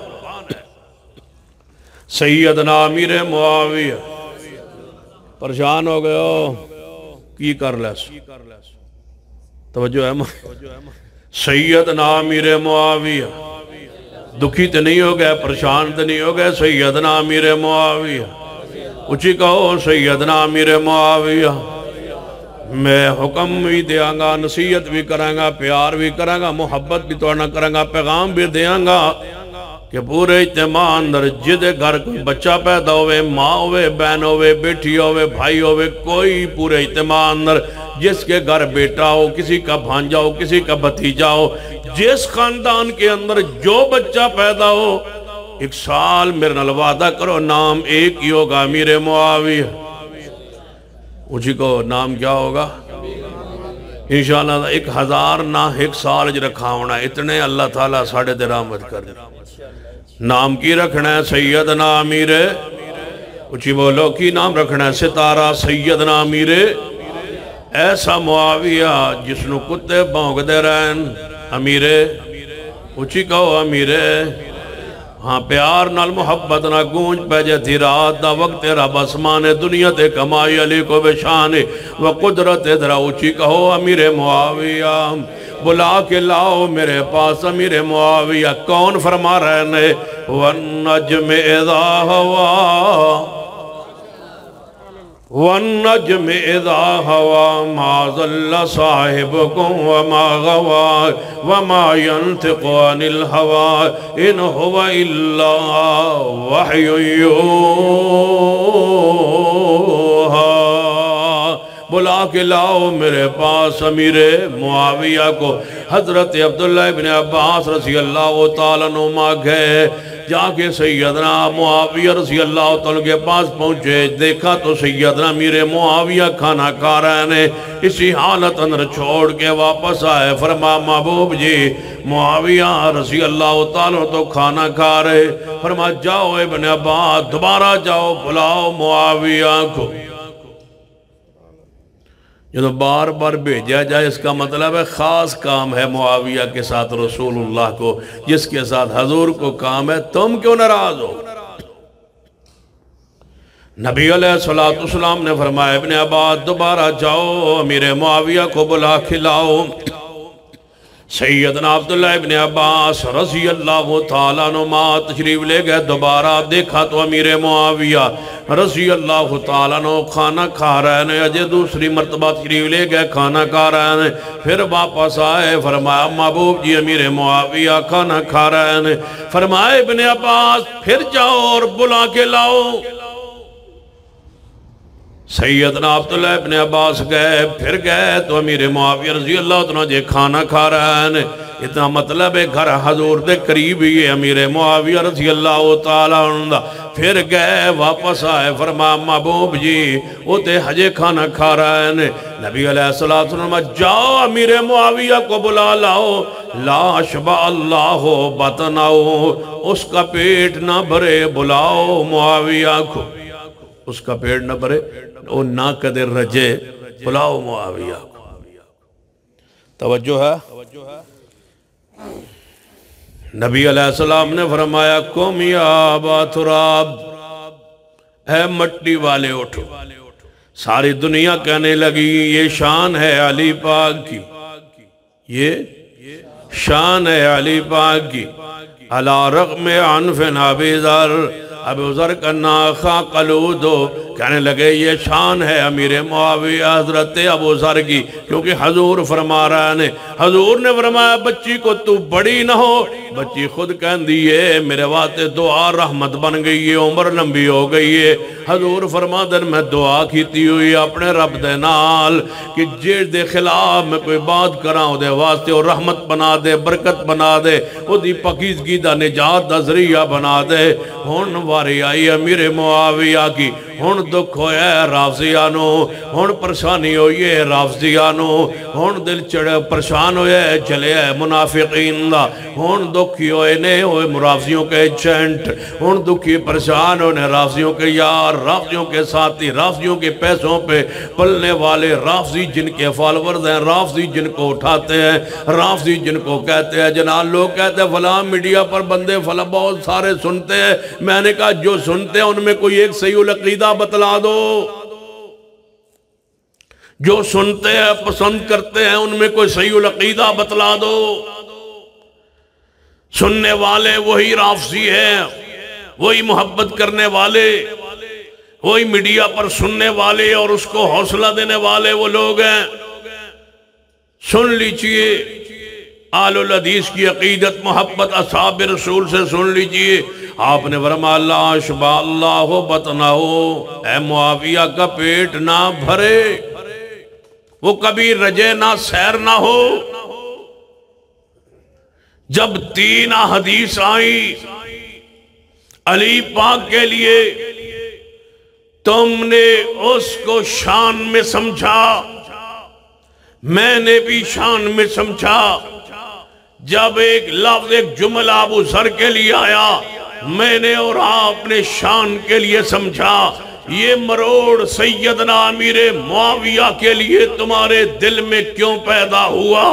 سیدنا امیر معاویہ پریشان ہو گئے ہو کی کر لیس توجہ ہے سیدنا امیر معاویہ دکھی تے نہیں ہو گئے، پریشان تے نہیں ہو گئے۔ سیدنا امیر معاویہ اچھی کہو سیدنا امیر معاویہ میں حکم بھی دیاں گا، نصیحت بھی کریں گا، پیار بھی کریں گا، محبت بھی توڑنا کریں گا، پیغام بھی دیاں گا کہ پورے اجتماع اندر جدے گھر کوئی بچہ پیدا ہوئے، ماں ہوئے، بہن ہوئے، بیٹی ہوئے، بھائی ہوئے، کوئی پورے اجتماع اندر جس کے گھر بیٹا ہو، کسی کا بھانجا ہو، کسی کا بھتیجا ہو، جس خاندان کے اندر جو بچہ پیدا ہو، ایک سال میرے نال وعدہ کرو نام ایک ہی ہوگا امیر معاویہ۔ اسی کو نام کیا ہوگا انشاءاللہ 1000 نہ ایک سال جو رکھا ہونا، اتنے اللہ تعالیٰ ساڑھے دے رحمت کر دے۔ نام کی رکھنا ہے سیدنا امیر، اچھی بولو کی نام رکھنا ہے ستارہ سیدنا امیر ایسا معاویہ جس نو کتے بھونک دے رہن، امیر اچھی کہو امیر ہاں پیار نال محبت نہ گونج پیجے تھی رات دا وقت رب اسمان دنیا تے کمائی علی کو بشان و قدرت درہ اچھی کہو امیر معاویہ بلا کے لاؤ میرے پاس امیر معاویہ۔ کون فرما رہے وَالنَّجْمِ اِذَا هَوَا وَالنَّجْمِ إِذَا هَوَى مَا ضَلَّ صَاحِبُكُمْ وَمَا غَوَى وَمَا يَنْطِقُ عَنِ الْهَوَى إِنْ هُوَ إِلَّا وَحْيٌ يُوحَى۔ بلا کے لاؤ میرے پاس امیر معاویہ کو۔ حضرت عبداللہ ابن عباس رضی اللہ تعالیٰ عنہما گئے، جا کے سیدنا معاویہ رضی اللہ تعالیٰ کے پاس پہنچے، دیکھا تو سیدنا امیر معاویہ کھانا کھا رہے ہیں، اسی حالت اندر چھوڑ کے واپس آئے، فرما محبوب جی معاویہ رضی اللہ تعالیٰ تو کھانا کھا رہے، فرما جاؤ ابن عباس دوبارہ جاؤ بلاؤ معاویہ کو۔ جو بار بار بھیجا جائے اس کا مطلب ہے خاص کام ہے معاویہ کے ساتھ رسول اللہ کو، جس کے ساتھ حضور کو کام ہے، تم کیوں ناراض ہو؟ نبی علیہ السلام نے فرمایا ابن عباس دوبارہ جاؤ امیر معاویہ کو بلا کھلاؤ۔ سیدنا عبداللہ ابن عباس رضی اللہ تعالیٰ عنہ تشریف لے گئے، دوبارہ دیکھا تو امیر معاویہ رضی اللہ تعالیٰ عنہ کھانا کھا رہے ہیں، اجے دوسری مرتبہ تشریف لے گئے کھانا کھا رہے ہیں، پھر واپس آئے، فرمایا محبوب جی امیر معاویہ کھانا کھا رہے ہیں، فرمایا ابن عباس پھر جاؤ اور بلا کے لاؤ۔ سیدنا عبداللہ ابن عباس گئے، پھر گئے تو امیر معاویہ رضی اللہ عنہ جے کھانا کھا رہے ہیں، اتنا مطلب ہے گھر حضور دے قریب ہی ہے امیر معاویہ رضی اللہ تعالیٰ عنہ۔ پھر گئے واپس آئے، فرما محبوب جی وہ تے حجے کھانا کھا رہے ہیں، نبی علیہ السلام جاؤ امیر معاویہ کو بلا لاؤ، لا شبع اللہ بطنہو، اس کا پیٹ نہ بھرے، بلاؤ معاویہ کو، اس کا پیٹ نہ بھرے وہ نہ قدر رجے، بلاؤ معاویہ کو۔ توجہ ہے؟ نبی علیہ السلام نے فرمایا قم یا ابا تراب، اے مٹی والے اٹھو۔ ساری دنیا کہنے لگی یہ شان ہے علی پاک کی، یہ شان ہے علی پاک کی، علی رغم عنف ابی ذر، ابو ذر کا ناخا قلودو، کہنے لگے یہ شان ہے امیر معاویہ حضرت ابو ذر کی، کیونکہ حضور فرما رہا ہے، حضور نے فرمایا بچی کو تو بڑی نہ ہو، بچی خود کہن دیئے میرے واسطے دعا رحمت بن گئی ہے، عمر لمبی ہو گئی ہے۔ حضور فرما دن میں دعا کیتی ہوئی اپنے رب دے نال کہ جیڑ دے خلاف میں کوئی بات کراؤں دے واسطے اور رحمت بنا دے، برکت بنا دے، وہ دی پاکیزگی دا نجات دا ذریعہ بنا دے۔ ہون واری آئی امیر معاویہ کی، ہون دکھ ہوئے رافضیانو، ہون پریشانی ہوئے رافضیانو، ہون دل چڑھے پریشان ہوئے چلے منافقین دا، ہون دکھی ہوئے نے ہوئے رافضیوں کے چینٹ، ہون دکھی پریشان ہوئے رافضیوں کے یار، رافضیوں کے ساتھی، رافضیوں کے پیسوں پہ پلنے والے، رافضی جن کے فالورز ہیں، رافضی جن کو اٹھاتے ہیں، رافضی جن کو کہتے ہیں جناب، لوگ کہتے ہیں فلاں میڈیا پر بندے فلاں بہت سارے سنتے ہیں، میں نے کہا جو سنتے ہیں ان میں کوئی ایک صحیح العقیدہ بتلا دو، جو سنتے ہیں پسند کرتے ہیں ان میں کوئی صحیح العقیدہ بتلا دو۔ سننے والے وہی رافضی ہیں، وہی محبت کرنے والے، وہی میڈیا پر سننے والے اور اس کو حوصلہ دینے والے وہ لوگ ہیں۔ سن لیجئے آل الحدیث کی عقیدت محبت اصحاب رسول سے سن لیجئے، آپ نے فرمایا لا شبع اللہ بطنہو، اے معاویہ کا پیٹ نہ بھرے، وہ کبھی رجے نہ سیر نہ ہو۔ جب 3 حدیث آئی علی پاک کے لیے، تم نے اس کو شان میں سمجھا، میں نے بھی شان میں سمجھا۔ جب ایک لفظ ایک جملہ ابو ذر کے لیے آیا، میں نے اور آپ نے شان کے لیے سمجھا۔ یہ مروڑ سیدنا امیر معاویہ کے لیے تمہارے دل میں کیوں پیدا ہوا؟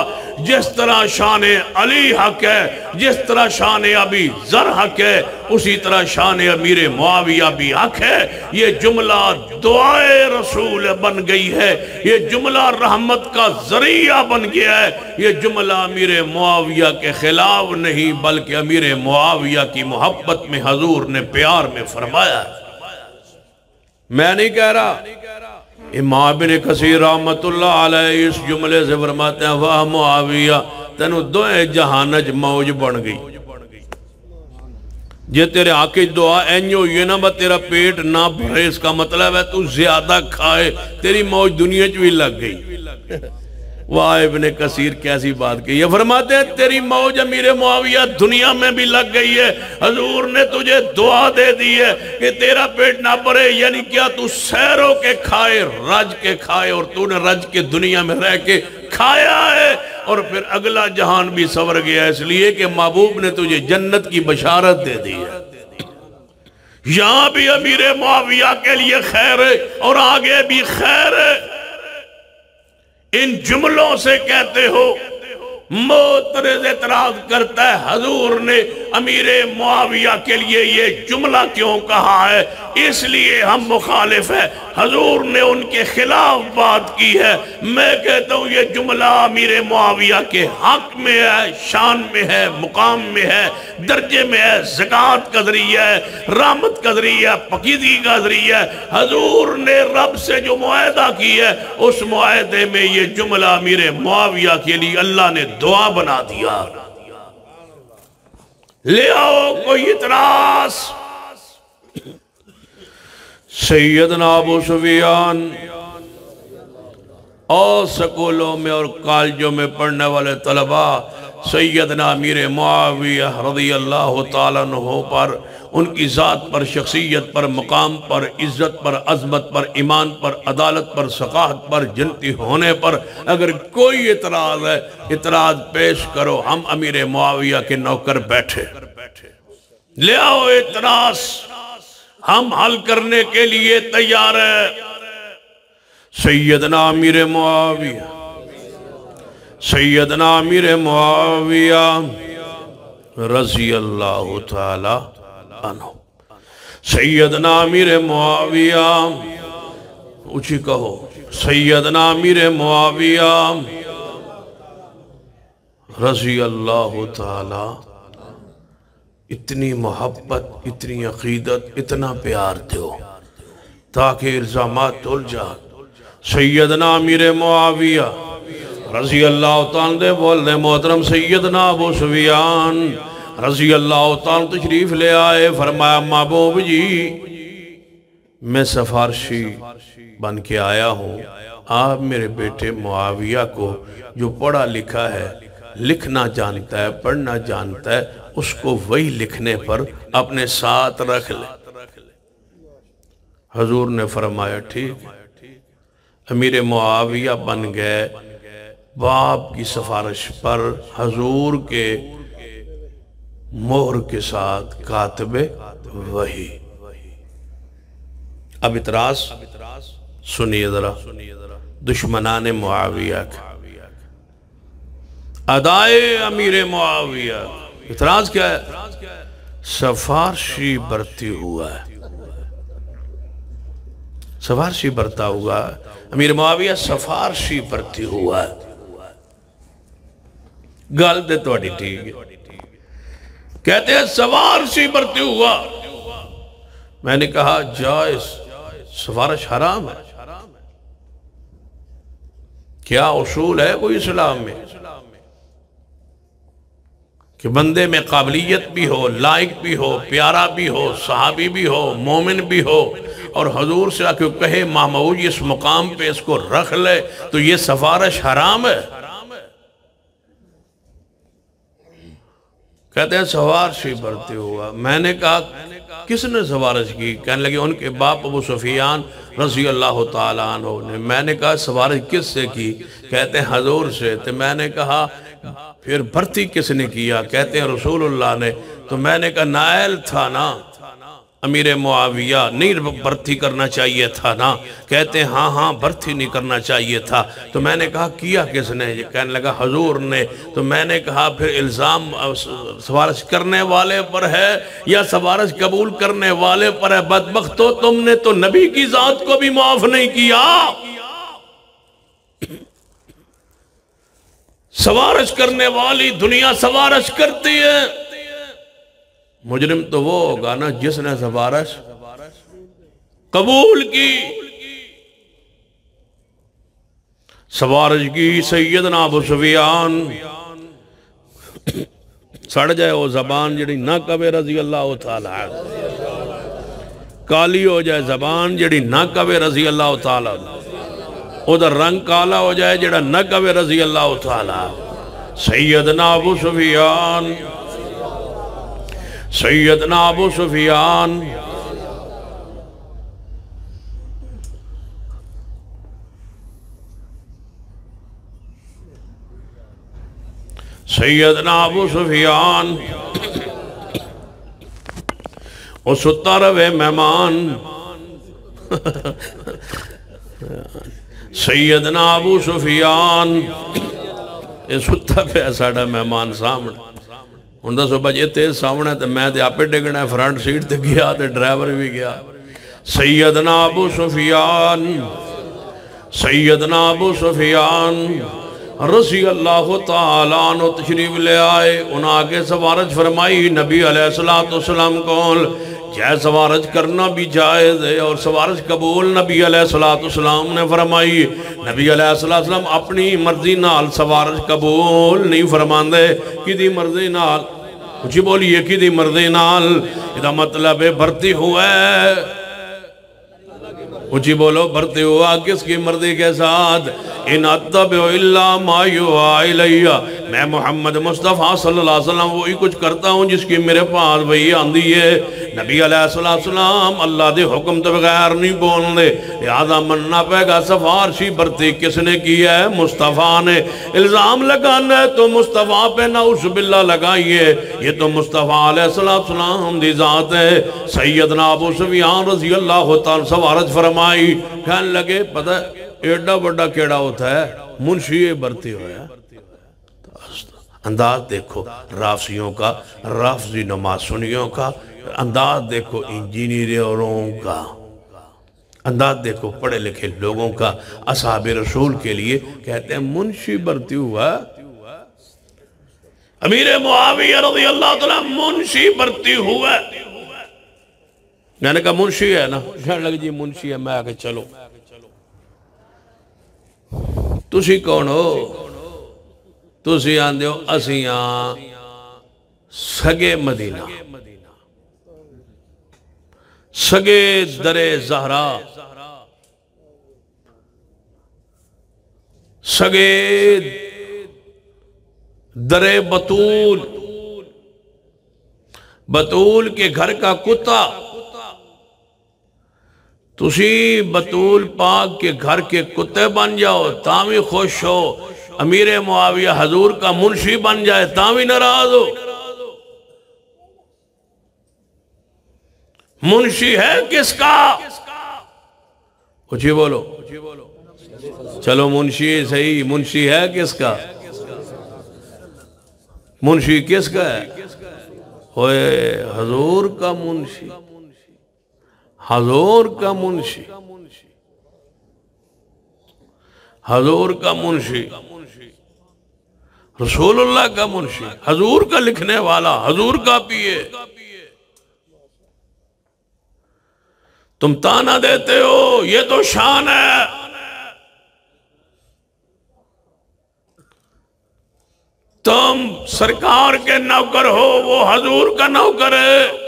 جس طرح شان علی حق ہے، جس طرح شان ابی ذر حق ہے، اسی طرح شان امیر معاویہ بھی حق ہے۔ یہ جملہ دعائے رسول بن گئی ہے، یہ جملہ رحمت کا ذریعہ بن گیا ہے، یہ جملہ امیر معاویہ کے خلاف نہیں بلکہ امیر معاویہ کی محبت میں حضور نے پیار میں فرمایا ہے۔ میں نہیں کہہ رہا امام ابن کثیر رحمت اللہ علیہ اس جملے سے فرماتے ہیں واہ معاویہ تینو دوئے جہانج موج بن گئی یہ تیرے آنکھ دعا اینیو یہ نہ با تیرا پیٹ نہ بھرے اس کا مطلب ہے تو زیادہ کھائے تیری موج دنیا چوی لگ گئی واہ ابن کثیر کیسی بات کی یہ فرماتے ہیں تیری موج امیر معاویہ دنیا میں بھی لگ گئی ہے حضور نے تجھے دعا دے دی ہے کہ تیرا پیٹ نہ بھرے یعنی کیا تو سیروں کے کھائے رج کے کھائے اور تو نے رج کے دنیا میں رہ کے کھایا ہے اور پھر اگلا جہان بھی سور گیا اس لیے کہ محبوب نے تجھے جنت کی بشارت دے دی ہے یہاں بھی امیر معاویہ کے لیے خیر ہے اور آگے بھی خیر ہے ان جملوں سے کہتے ہو معترض اعتراض کرتا ہے حضور نے امیر معاویہ کے لیے یہ جملہ کیوں کہا ہے اس لیے ہم مخالف ہیں حضور نے ان کے خلاف بات کی ہے میں کہتا ہوں یہ جملہ امیر معاویہ کے حق میں ہے شان میں ہے مقام میں ہے درجے میں ہے زکوٰۃ کا ذریعہ ہے رحمت کا ذریعہ ہے پاکیزگی کا ذریعہ ہے حضور نے رب سے جو معاہدہ کی ہے اس معاہدے میں یہ جملہ امیر معاویہ کے لیے اللہ نے دعا بنا دیا لے آؤ کوئی اعتراض سیدنا ابو سفیان اور سکولوں میں اور کالجوں میں پڑھنے والے طلباء سیدنا امیر معاویہ رضی اللہ تعالیٰ عنہ پر ان کی ذات پر شخصیت پر مقام پر عزت پر عظمت پر ایمان پر عدالت پر ثقافت پر جنتی ہونے پر اگر کوئی اعتراض ہے اعتراض پیش کرو ہم امیر معاویہ کے نوکر بیٹھے لے آؤ اعتراض ہم حل کرنے کے لیے تیار ہیں سیدنا امیر معاویہ سیدنا امیر معاویہ رضی اللہ تعالی عنہ سیدنا امیر معاویہ اونچی کہو سیدنا امیر معاویہ رضی اللہ تعالی اتنی محبت اتنی عقیدت اتنا پیار دو تاکہ الزامات تل جائیں سیدنا امیر معاویہ رضی اللہ تعالیٰ دے بول دے محترم سیدنا ابو سفیان رضی اللہ تعالیٰ تشریف لے آئے فرمایا محبوب جی میں سفارشی بن کے آیا ہوں آپ میرے بیٹے معاویہ کو جو پڑھا لکھا ہے لکھنا جانتا ہے پڑھنا جانتا ہے اس کو وہی لکھنے پر اپنے ساتھ رکھ لے حضور نے فرمایا ٹھیک امیر معاویہ بن گئے باپ کی سفارش پر حضور کے مہر کے ساتھ کاتب وحی اب اعتراض سنیے ذرا دشمنان معاویہ کا ادائے امیر معاویہ اعتراض کیا ہے سفارشی برتی ہوا ہے سفارشی برتا ہوا ہے امیر معاویہ سفارشی برتی ہوا ہے گل دے تو اڈی ٹھیک ہے کہتے ہیں سفارشی برتی ہوا میں نے کہا جائز سفارش حرام ہے کیا اصول ہے کوئی اسلام میں کہ بندے میں قابلیت بھی ہو لائق بھی ہو پیارا بھی ہو صحابی بھی ہو مومن بھی ہو اور حضور سے آکے کہے محمود اس مقام پہ اس کو رکھ لے تو یہ سفارش حرام ہے کہتے ہیں سفارشی برتے ہوا میں نے کہا کس نے سفارش کی کہنے لگے ان کے باپ ابو سفیان رضی اللہ تعالیٰ عنہ نے میں نے کہا سفارش کس سے کی کہتے ہیں حضور سے تو میں نے کہا پھر بھرتی کس نے کیا کہتے ہیں رسول اللہ نے تو میں نے کہا نائل تھا نا امیر معاویہ نہیں بھرتی کرنا چاہیے تھا نا کہتے ہیں ہاں بھرتی نہیں کرنا چاہیے تھا تو میں نے کہا کیا کس نے یہ کہنے لگا حضور نے تو میں نے کہا پھر الزام سفارش کرنے والے پر ہے یا سفارش قبول کرنے والے پر ہے بدبختو تم نے تو نبی کی ذات کو بھی معاف نہیں کیا سفارش کرنے والی دنیا سفارش کرتی ہے مجرم تو وہ ہوگا نا جس نے سفارش قبول کی سوارج کی سیدنا ابو سفیان سڑ جائے وہ زبان جڑی نہ کبے رضی اللہ تعالیٰ کالی ہو جائے زبان جڑی نہ کبے رضی اللہ تعالیٰ ادھر رنگ کالا ہو جائے جڑا نہ کبے رضی اللہ تعالیٰ سیدنا ابو سفیان سیدنا ابو سفیان سیدنا ابو سفیان وہ ستا روے مہمان سیدنا ابو سفیان یہ ستا پہ ساڑھا مہمان سامنے اندھا سو بجے تیز سامنے تو میں دے آپے ڈگنا ہے فرنٹ سیٹ تے گیا تے ڈرائیور بھی گیا سیدنا ابو سفیان سیدنا ابو سفیان رضی اللہ تعالیٰ عنہ تشریف لے آئے انہاں آگے سوارج فرمائی نبی علیہ السلام کول جائے سوارج کرنا بھی جائز ہے اور سوارج قبول نبی علیہ السلام نے فرمائی نبی علیہ السلام اپنی مرضی نال سوارج قبول نہیں فرمان دے کی دی مرضی نال کچھ بولیے کی دی مرضی نال یہ مطلب ہے بھرتی ہوا ہے کچھ بولو بھرتی ہوا کس کی مرضی کے ساتھ ان اتبع الا ما یوحی الیہ میں محمد مصطفیٰ صلی اللہ علیہ وسلم وہی کچھ کرتا ہوں جس کی میرے پاس وہی آندھی ہے نبی علیہ السلام اللہ دے حکم تو بغیر نہیں بول دے لہذا مننا پہ گا سفارشی برتی کس نے کی ہے مصطفیٰ نے الزام لگانا ہے تو مصطفیٰ پہ نعوذ باللہ لگائیے یہ تو مصطفیٰ علیہ السلام دی ذات ہے سیدنا ابو سفیان رضی اللہ تعالیٰ سوارج فرمائی کہنے لگے پتہ ایڈا بڑا کیڑا ہوتا ہے منشی برتی ہویا انداز دیکھو رافضیوں کا رافضی نماز سنیوں کا انداز دیکھو انجینئروں کا انداز دیکھو پڑھے لکھے لوگوں کا اصحاب رسول کے لیے کہتے ہیں منشی برتی ہوا امیر معاویہ رضی اللہ تعالیٰ منشی برتی ہوا میں نے کہا منشی ہے نا کہنے لگے جی منشی ہے میں آگے چلو تسی کون ہو تسی آندے ہو اسیاں سگے مدینہ سگے در زہرا سگے در بطول بطول کے گھر کا کتا تسی بطول پاک کے گھر کے کتے بن جاؤ تاوی خوش ہو امیر معاویہ حضور کا منشی بن جائے تاوی ناراض ہو منشی ہے کس کا کچھ ہی بولو چلو منشی صحیح منشی ہے کس کا منشی کس کا ہے ہوئے حضور کا منشی حضور کا منشی حضور کا منشی رسول اللہ کا منشی حضور کا لکھنے والا حضور کا پیے تم تانا دیتے ہو یہ تو شان ہے تم سرکار کے نوکر ہو وہ حضور کا نوکر ہے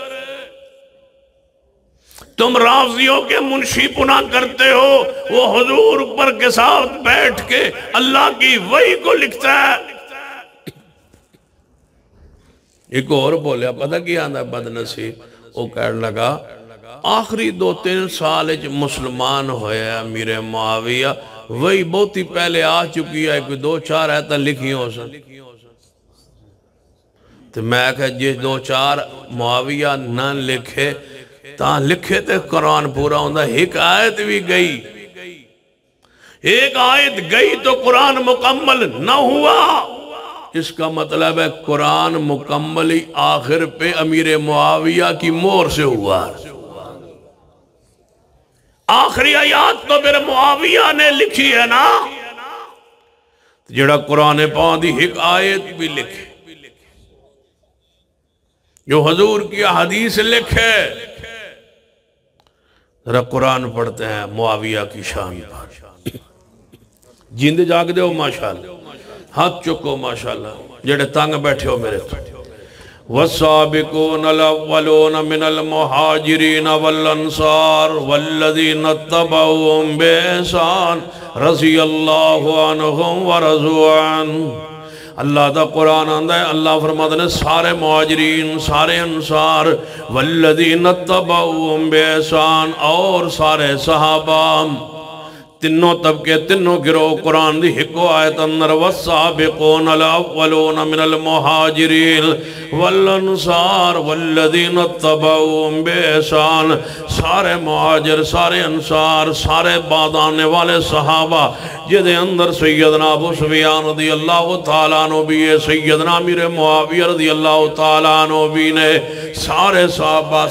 تم رافضیوں کے منشی پناہ کرتے ہو وہ حضور پر کے ساتھ بیٹھ کے اللہ کی وحی کو لکھتا ہے ایک اور بولیا پتہ کیا آندہ بدنصیب وہ کہنے لگا آخری 2-3 سال مسلمان ہویا امیر معاویہ وہی بہت ہی پہلے آ چکی ہے کوئی 2-4 ایتاں لکھی ہو سن تو میں کہا جی 2-4 معاویہ نہ لکھے تاں لکھے تے قرآن پورا ہوندہ ایک آیت بھی گئی ایک آیت گئی تو قرآن مکمل نہ ہوا اس کا مطلب ہے قرآن مکملی آخر پہ امیر معاویہ کی مور سے ہوا آخری آیات تو پھر معاویہ نے لکھی ہے نا جڑا قرآن پاک دی ایک آیت بھی لکھے جو حضور کی حدیث لکھے ذرا قرآن پڑھتے ہیں معاویہ کی شان پر جیندے جاگ دے ہو ماشاءاللہ، ہاتھ چکو ماشاءاللہ، جڑے تانگ بیٹھے ہو میرے تو والسابقون الاولون من المہاجرین والانصار والذین اتبعوهم بإحسان رضی اللہ عنہم ورضوا عنہ۔ اللہ دا قرآن آندہ ہے، اللہ فرماتا ہے سارے مہاجرین، سارے انصار، والذین اتبعوهم بإحسان، اور سارے صحابہ، تنوں طبقے تنوں گروہ قرآن دی حکو آیت اندر والسابقون الاولون من المہاجرین والانصار والذین اتبعوهم بإحسان، سارے مہاجر، سارے انصار، سارے بعد آنے والے صحابہ جدے اندر سیدنا ابو سفیان رضی اللہ تعالیٰ عنہ بھی ہے، سیدنا امیر معاویہ رضی اللہ تعالیٰ عنہ بھی نے، سارے صحابہ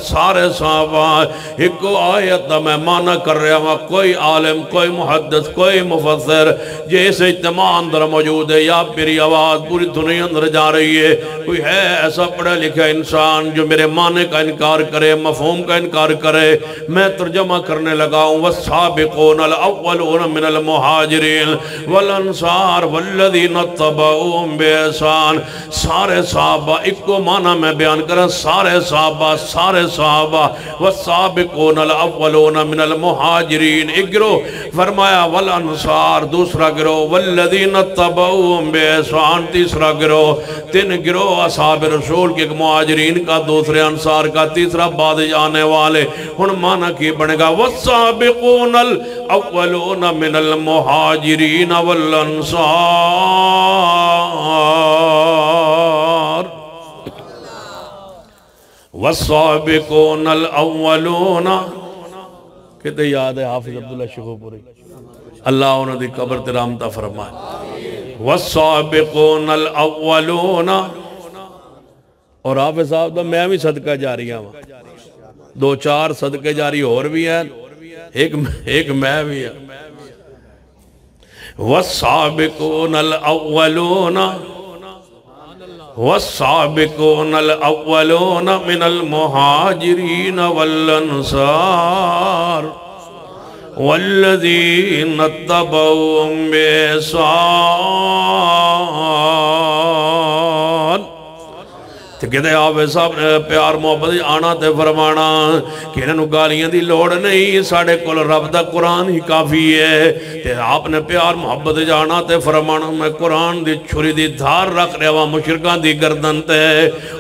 ایک آیت میں معنی کر رہا ہوں، کوئی عالم، کوئی محدث، کوئی مفسر جیسے اجتماع اندر موجود ہے، یا میری آواز پوری دنیا اندر جا رہی ہے، کوئی ہے ایسا پڑھا لکھا انسان جو میرے معنی کا انکار کرے، مفہوم کا انکار کرے؟ میں ترجمہ کرنے لگا ہوں والسابقون الاولون من المہاجرین والانصار والذین اتبعوهم بإحسان، سارے صحابہ، ایک کو معنی میں بیان کریں، سارے صحابہ والسابقون الاولون من المہاجرین، ایک گروہ فرمایا والانصار، دوسرا گروہ والذین اتبعوهم بإحسان، تیسرا گروہ، تین گروہ اصحاب رسول کے، ایک مہاجرین کا، دوسرے انصار کا، تیسرا بعد جانے والے۔ ہن معنی کی بنے گا والسابقون الاولون من المہاجرین والانصار، والسابقون الاولون، کہتے یاد ہے حافظ عبداللہ شیخوپوری، اللہ انہوں دی قبر ترامتہ فرمائے، والسابقون الاولون، اور حافظ صاحب دا میں بھی صدقہ جاری ہوں، دو چار صدقے جاری اور بھی ہیں، ایک میں بھی ہیں، والسابقون الاولون، والسابقون الاولون من المہاجرین والانصار والذین اتبعوهم بإحسان۔ تو کہتے ہیں آپ صاحب پیار محبت آنا تے فرمانا کہ انہوں گالیاں دی لوڑ نہیں، ساڑھے کل رب دا قرآن ہی کافی ہے۔ تے آپ نے پیار محبت جانا تے فرمانا میں قرآن دی چھری دی دھار رکھ رہا ہوا مشرکان دی گردن تے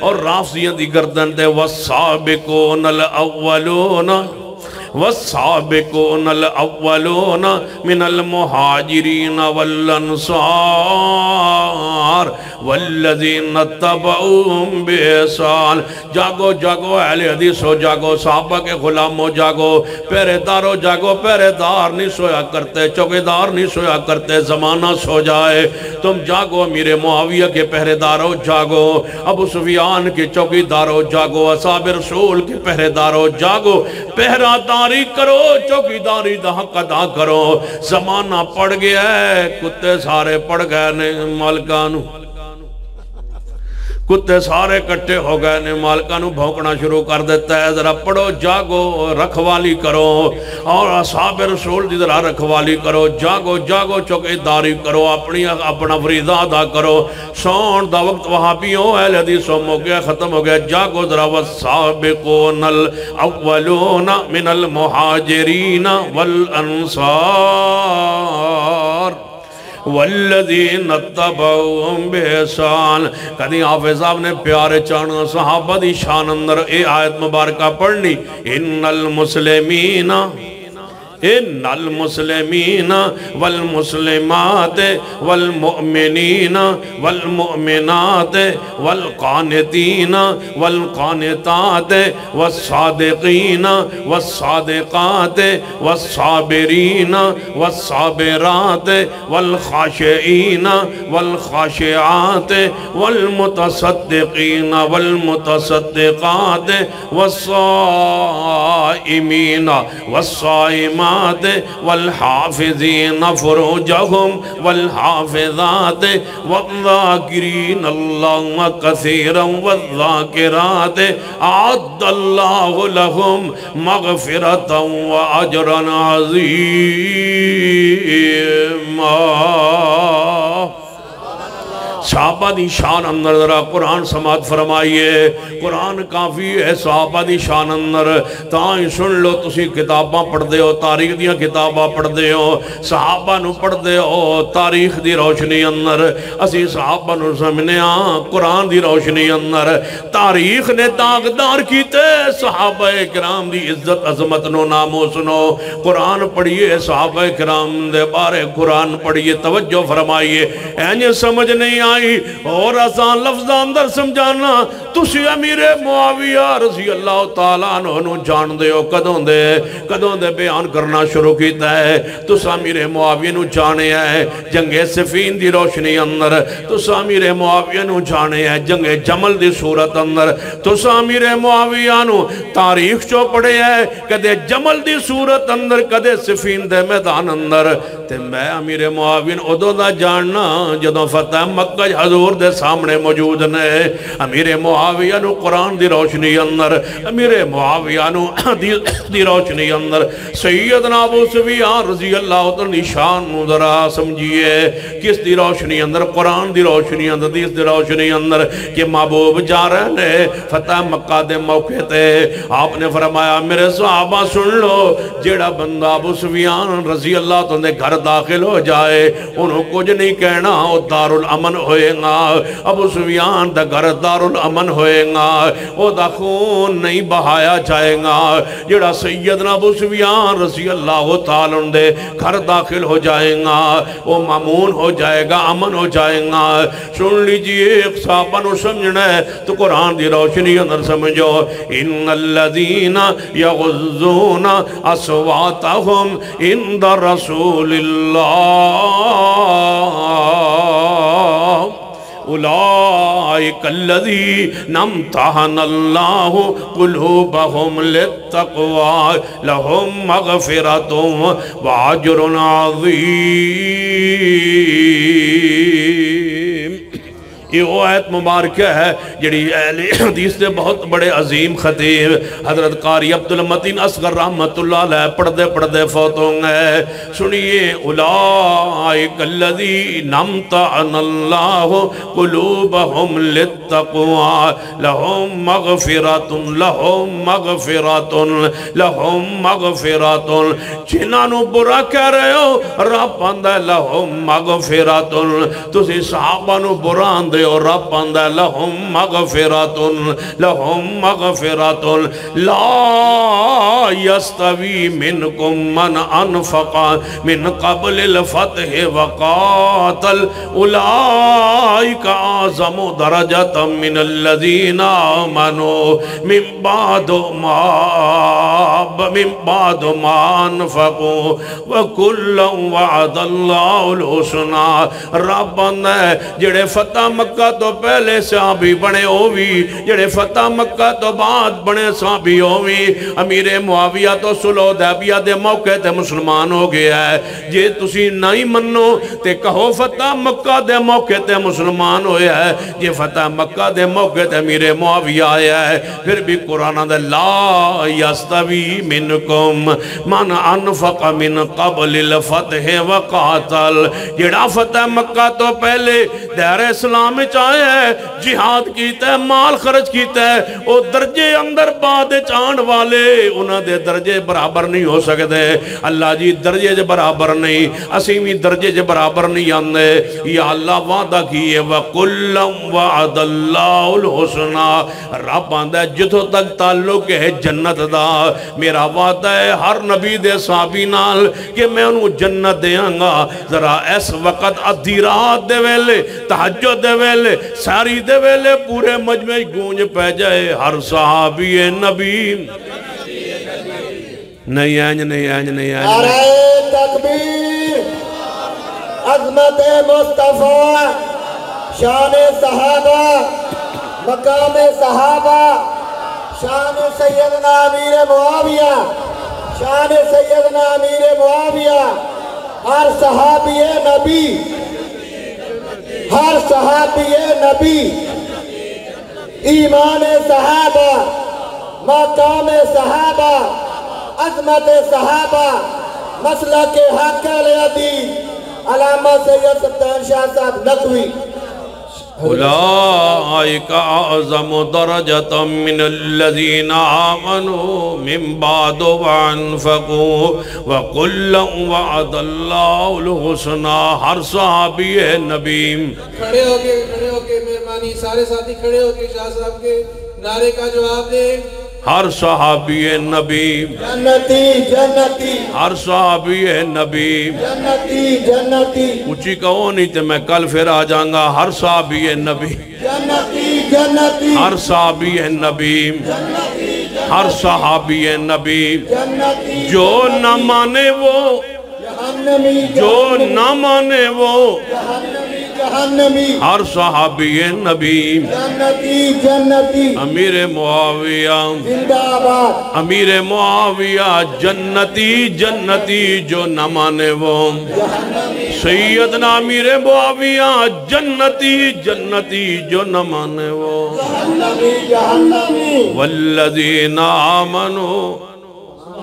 اور رافضیاں دی گردن تے والسابقون الاولون، والسابقون الاولون من المہاجرین والانصار والذین اتبعوهم بإحسان۔ جاگو جاگو اہل حدیث ہو، جاگو صحابہ کے غلام ہو، جاگو پہرے دار ہو، جاگو پہرے دار نہیں سویا کرتے، چوکیدار نہیں سویا کرتے، زمانہ سو جائے، تم جاگو امیر معاویہ کے پہرے دار ہو، جاگو ابو سفیان کے چوکیدار ہو، جاگو اصحاب رسول کے پہرے دار ہو، جاگو پہرہ داری کرو، چوکیداری دا حق ادا کرو۔ زمانہ پڑ گیا ہے، کتے سارے پڑ گئے نے مالکانو، کتے سارے کٹے ہو گئے نے مالکانو بھونکنا شروع کر دیتا ہے۔ ذرا پڑھو، جاگو، رکھوالی کرو، اور اصحاب رسول دی ذرا رکھوالی کرو، جاگو جاگو چوکیداری کرو، اپنا فریضہ ادا کرو۔ سون دا وقت وہاں بھی ہو، اہل حدیثوں ہو گیا، ختم ہو گیا، جاگو ذرا والسابقون الاولون من المہاجرین والانصار والذین اتبعوهم بإحسان۔ کدی حافظ صاحب نے پیارے چانا صحابہ دی شان اندر اے آیت مبارکہ پڑھنی، ان المسلمین والمسلمات والمؤمنین والمؤمنات والقانتین والقانتات والصادقین والصادقات والصابرین والصابرات والخاشعین والخاشعات والمتصدقین والمتصدقات والصائمین والصائمات والحافظات والحافظین فروجہم والحافظات والذاکرین اللہ کثیرا والذاکرات اعد اللہ لہم مغفرتا واجرا عظیما۔ صحابہ دی شان اندر ذرا قرآن سماعت فرمائیے، قرآن کافی ہے صحابہ دی شان اندر۔ تاں سن لو تسی کتاباں پڑھ دے ہو، تاریخ دیاں کتاباں پڑھ دے ہو، صحابہ نو پڑھ دے ہو تاریخ دی روشنی اندر، اسی صحابہ نو سمجھنے ہاں قرآن دی روشنی اندر۔ تاریخ نے داغدار کیتے صحابہ کرام دی عزت عظمت نو ناموس نو۔ قرآن پڑھیے صحابہ کرام دے بارے قرآن پڑھیے، توجہ فرمائیے، اینجے سمجھ نہیں آئی اور آسان لفظ اندر سمجھانا۔ تسی امیر معاویہ رضی اللہ تعالیٰ عنہ نو جان دے ہو، کدوں دے بیان کرنا شروع کیتا ہے۔ تس امیر معاویہ نو جانے ہے جنگ صفین دی روشنی اندر، تس امیر معاویہ نو جانے ہے جنگ جمل دی صورت اندر، تس امیر معاویہ نو تاریخ چو پڑے ہے کدے جمل دی صورت اندر کدے صفین دے میدان اندر۔ تے میں امیر معاویہ ادو دا جاننا جدوں فتح مکہ حضور دے سامنے موجود نے۔ امیر معاویہ نو قرآن دی روشنی اندر، امیر معاویہ نو دی روشنی اندر سیدنا ابو سفیان رضی اللہ تعالی شان نو ذرا سمجھیے، کس دی روشنی اندر؟ قرآن دی روشنی اندر، حدیث دی روشنی اندر کہ محبوب جا رہے نے فتح مکہ دے موقع تے آپ نے فرمایا میرے صحابہ سن لو، جیڑا بندہ ابو سفیان رضی اللہ تعالی گھر داخل ہو جائے انہوں کچھ نہیں کہنا، وہ دار الامن ہوئے گا۔ ابو سفیان دا گھر دار الامن ہوئے گا، وہ دا خون نہیں بہایا جائے گا۔ جڑا سیدنا ابو سفیان رضی اللہ تعالیٰ دے گھر داخل ہو جائے گا وہ مامون ہو جائے گا، امن ہو جائے گا۔ سن لیجئے صحابہ نو سمجھنا ہے تو قرآن دی روشنی اندر سمجھو، ان الذین یغضون اصواتہم عند رسول اللہ اولئک الذین امتحن اللہ قلوبہم للتقوی لہم مغفرۃ واجر عظیم۔ یہ وہ آیت مبارکہ ہے جڑی اہل حدیث دے بہت بڑے عظیم خطیب حضرت قاری عبدالمتین اصغر رحمت اللہ علیہ پڑھدے فوت ہوں گے۔ سنیے، اولئک الذین امتحن اللہ قلوبہم للتقوی لہم مغفرۃ جنہاں نو برا کہہ رہے ہو رب آندہ لہم مغفرۃ، تسی صحابہ نو برا آندے اور رب آندہ لہم مغفرۃ لا یستوی منکم من انفق من قبل الفتح وقاتل اولئک اعظم درجۃ من الذین آمنوا من بعد ما انفقوا وکلا وعد اللہ الحسنى۔ رب آندہ جڑے فتح مکہ تو پہلے صحابی بنے ہووی، جڑے فتح مکہ تو بعد بنے صحابی ہووی۔ امیر معاویہ تو صلح حدیبیہ دے موقع تے مسلمان ہو گیا ہے، جے تسی نہیں منو تے کہو فتح مکہ دے موقع تے مسلمان ہویا ہے، جے فتح مکہ دے موقع تے امیر معاویہ آیا ہے۔ پھر بھی قرآن دے لا یستوی منکم من انفق من قبل الفتح وقاتل، جڑا فتح مکہ تو پہلے دیر اسلام چاہے ہے، جہاد کیتا ہے، مال خرچ کیتا ہے، وہ درجے اندر بعد چاند والے انہاں دے درجے برابر نہیں ہو سکتے۔ اللہ جی درجے جے برابر نہیں، اسیمی درجے جے برابر نہیں آندے۔ یا اللہ وعدہ کیے وَقُلَّمْ وَعَدَ اللَّهُ الْحُسْنَى، رب آندہ ہے جتوں تک تعلق ہے جنت دا، میرا وعدہ ہے ہر نبی دے صحابی نال کہ میں انہوں جنت دیاں گا۔ ذرا اس وقت ادھی رات دے ویلے، تہجد دے ویلے، ساری دے ویلے پورے مجمع گونج پہ جائے ہر صحابی نبی نہیں نعرہ تکبیر، عظمت مصطفیٰ، شان صحابہ، مقام صحابہ، شان سیدنا امیر معاویہ، شان سیدنا امیر معاویہ ہر صحابی نبی ہر صحابی نبی ایمان صحابہ مقام صحابہ عظمت صحابہ مسلک حق الحدیث علامہ سید سلطان شاہ صاحب نقوی اولئک اعظم درجۃ من الذین آمنوا من بعد وانفقوا وکلا وعد اللہ الحسنی. ہر صحابی نبی کھڑے ہو کے مہربانی سارے ساتھی کھڑے ہو کے شاہ صاحب کے نعرے کا جواب دیں. ہر صحابی نبی جنتی جنتی ہر صحابی نبی. جنتی جنتی اونچی کہو نہیں تو میں کل پھر آ جاؤں گا. ہر صحابی نبی جنتی جنتی ہر صحابی نبی ہر صحابی نبی. جنتی جو نہ مانے وہ جہنمی جو نہ مانے وہ جہنمی جہنمی ہر صحابی نبی. جنتی جنتی امیر معاویہ زندہ آباد امیر معاویہ جنتی جنتی جو نہ مانے وہ. سیدنا امیر معاویہ جنتی جنتی جو نہ مانے وہ. جہنمی جہنمی والذین آمنوا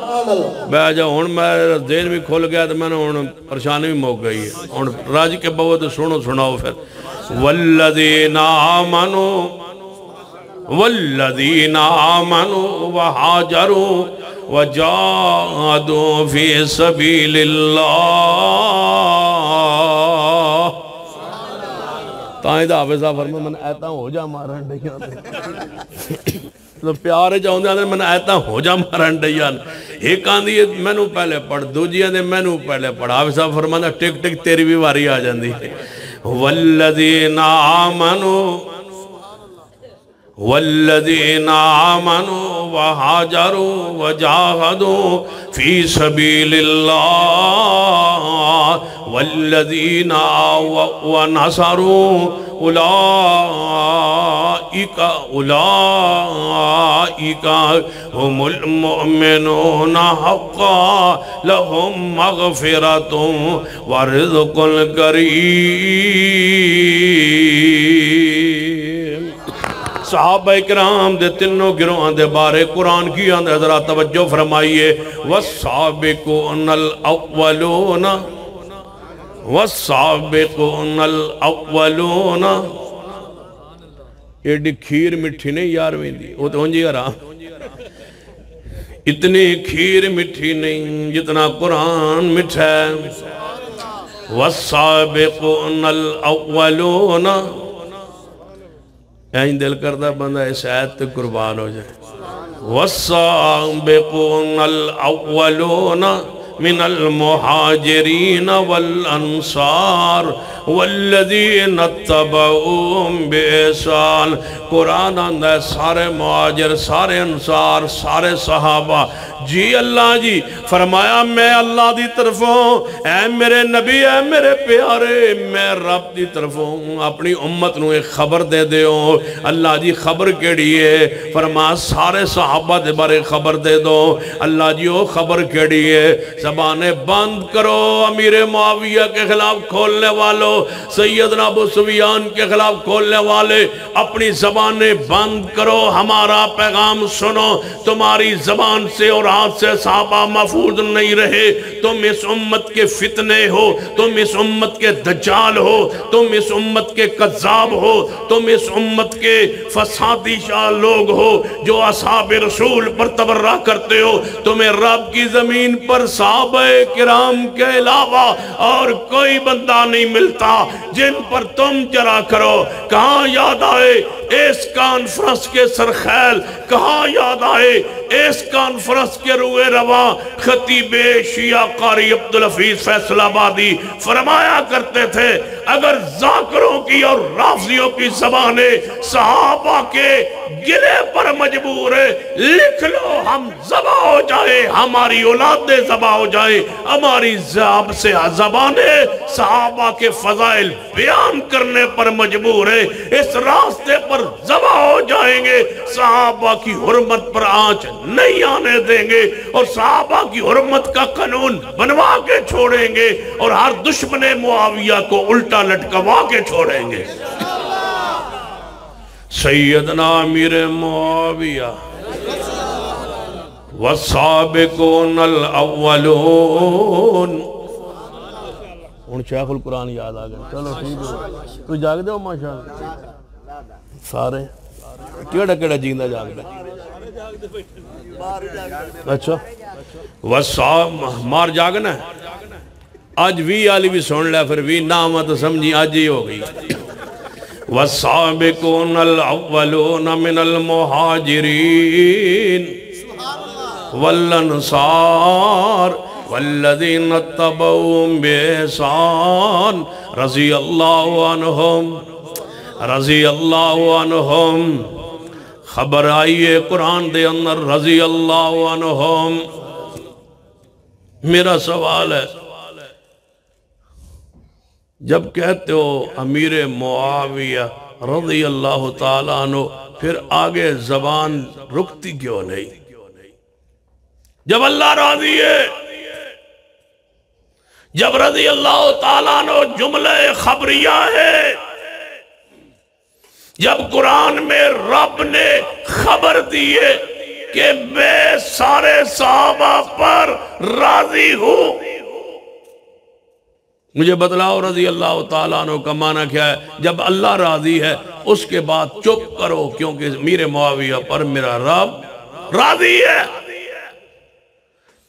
سبحان اللہ. بہ جا ہون میں دین بھی کھول گیا تو میں نے ہون پریشانی بھی موک گئی ہے. ہون راج کے بہت سنو سناؤ پھر. والذین آمنوا والذین آمنوا وحاجروا وجاہدوا فی سبیل اللہ. تائیں دا حافظ صاحب فرمائے من ایتا ہو جا مارن ڈیاں تو پیارے جاؤں دے من ایتا ہو جا مارن ڈیاں. ایک آندھی میں نو پہلے پڑھ دوجیاں دے میں نو پہلے پڑھ. حافظ صاحب فرمائے ٹک ٹک تیری بھی واری آ جاندی. والذین آمنوا والذین آمنوا وحاجروا وجاہدوا فی سبیل اللہ والذین آووا ونصروا اولئک هم المؤمنون حقا لهم مغفرۃ ورزق کریم. صحابہ اکرام دے تنوں گروہاں دے بارے قرآن کی آندے حضرات توجہ فرمائیے. والسابقون الاولون والسابقون الاولون. ایڈی کھیر مٹھی نہیں یارویں دی وہ تو ہونجی حرام. اتنی کھیر مٹھی نہیں جتنا قرآن مٹھا ہے. والسابقون الاولون. این دل کردہ بندہ اس آیت تک قربان ہو جائے. والسابقون الاولون من المہاجرین والانصار والذین اتبعوهم بإحسان. قرآن آندہ سارے مہاجر سارے انصار سارے صحابہ. جی اللہ جی فرمایا میں اللہ دی طرف ہوں اے میرے نبی اے میرے پیارے میں رب دی طرف ہوں. اپنی امت نو ایک خبر دے دے ہوں. اللہ جی خبر کیڑی ہے؟ فرمایا سارے صحابہ دے بارے خبر دے دو. اللہ جی وہ خبر کیڑی ہے؟ زبانیں بند کرو امیر معاویہ کے خلاف کھولنے والوں سیدنا ابو سفیان کے خلاف کھولنے والے اپنی زبانیں بند کرو. ہمارا پیغام سنو. تمہاری زبان سے اور ہاتھ سے صحابہ محفوظ نہیں رہے. تم اس امت کے فتنے ہو. تم اس امت کے دجال ہو. تم اس امت کے قذاب ہو. تم اس امت کے فسادی شاہ لوگ ہو جو اصحاب رسول پر تبرہ کرتے ہو. تمہیں رب کی زمین پر صحابہ کرام کے علاوہ اور کوئی بندہ نہیں ملتا جن پر تم جرا کرو. کہاں یاد آئے اس کانفرنس کے سرخیل؟ کہاں یاد آئے اس کانفرنس کے روئے رواں خطیب شیعہ قاری عبدالحفیظ فیصل آبادی فرمایا کرتے تھے اگر ذاکروں کی اور رافضیوں کی زبانیں صحابہ کے گلے پر مجبور ہے لکھ لو ہم ذبح ہو جائے ہماری اولادیں ذبح ہو جائے. ہماری زبانیں صحابہ کے فضائل بیان کرنے پر مجبور ہے. اس راستے پر ذبح ہو جائیں گے، صحابہ کی حرمت پر آنچ نہیں آنے دیں گے، اور صحابہ کی حرمت کا قانون بنوا کے چھوڑیں گے، اور ہر دشمن معاویہ کو الٹا لٹکوا کے چھوڑیں گے۔ سیدنا امیر معاویہ والسابقون الاولون۔ ان شیخ القرآن یاد آ گئے، چلو ٹھیک ہے، تو جاگ دے ہو ماشاءاللہ سارے کیڑا کیڑا جیندہ جاگ دے، اچھا مار جاگنا ہے آج وی آلی بھی سن لے، پھر وی نام تو سمجھی آج ہی ہو گئی۔ والسابقون الاولون من المہاجرین والانصار والذین اتبعوهم بإحسان رضی اللہ عنہم خبر آئیے قرآن دے اندر رضی اللہ عنہم۔ میرا سوال ہے، جب کہتے ہو امیر معاویہ رضی اللہ تعالیٰ عنہ، پھر آگے زبان رکتی کیوں نہیں؟ جب اللہ راضی ہے، جب رضی اللہ تعالیٰ عنہ جملہ خبریہ ہے، جب قرآن میں رب نے خبر دیے کہ میں سارے صحابہ پر راضی ہوں، مجھے بتلاؤ رضی اللہ تعالیٰ عنہ کا معنی کیا ہے؟ جب اللہ راضی ہے اس کے بعد چپ کرو، کیونکہ امیر معاویہ پر میرا رب راضی ہے۔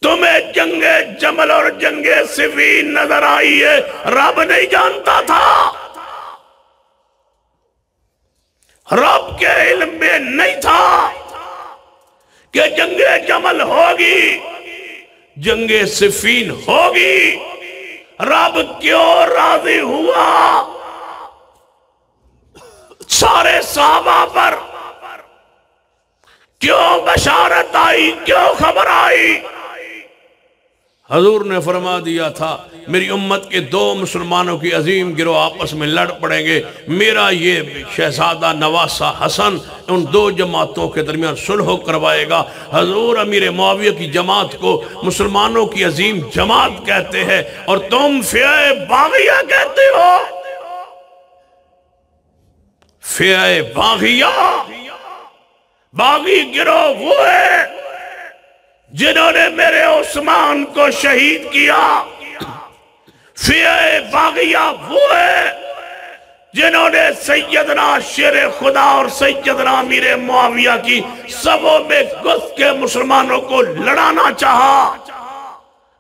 تمہیں جنگ جمل اور جنگ صفین نظر آئی ہے، رب نہیں جانتا تھا، رب کے علم میں نہیں تھا کہ جنگ جمل ہوگی، جنگ صفین ہوگی۔ رب کیوں راضی ہوا سارے صحابہ پر؟ کیوں بشارت آئی، کیوں خبر آئی؟ حضور نے فرما دیا تھا میری امت کے دو مسلمانوں کی عظیم گروہ آپس میں لڑ پڑیں گے، میرا یہ شہزادہ نواسہ حسن ان دو جماعتوں کے درمیان صلح کروائے گا۔ حضور امیر معاویہ کی جماعت کو مسلمانوں کی عظیم جماعت کہتے ہیں، اور تم فئہ باغیہ کہتے ہو۔ فئہ باغیہ، باغی گروہ وہ ہے جنہوں نے میرے عثمان کو شہید کیا۔ فئہ باغیہ وہ ہے جنہوں نے سیدنا شیر خدا اور سیدنا امیر معاویہ کی صفوں میں گھس کے مسلمانوں کو لڑانا چاہا۔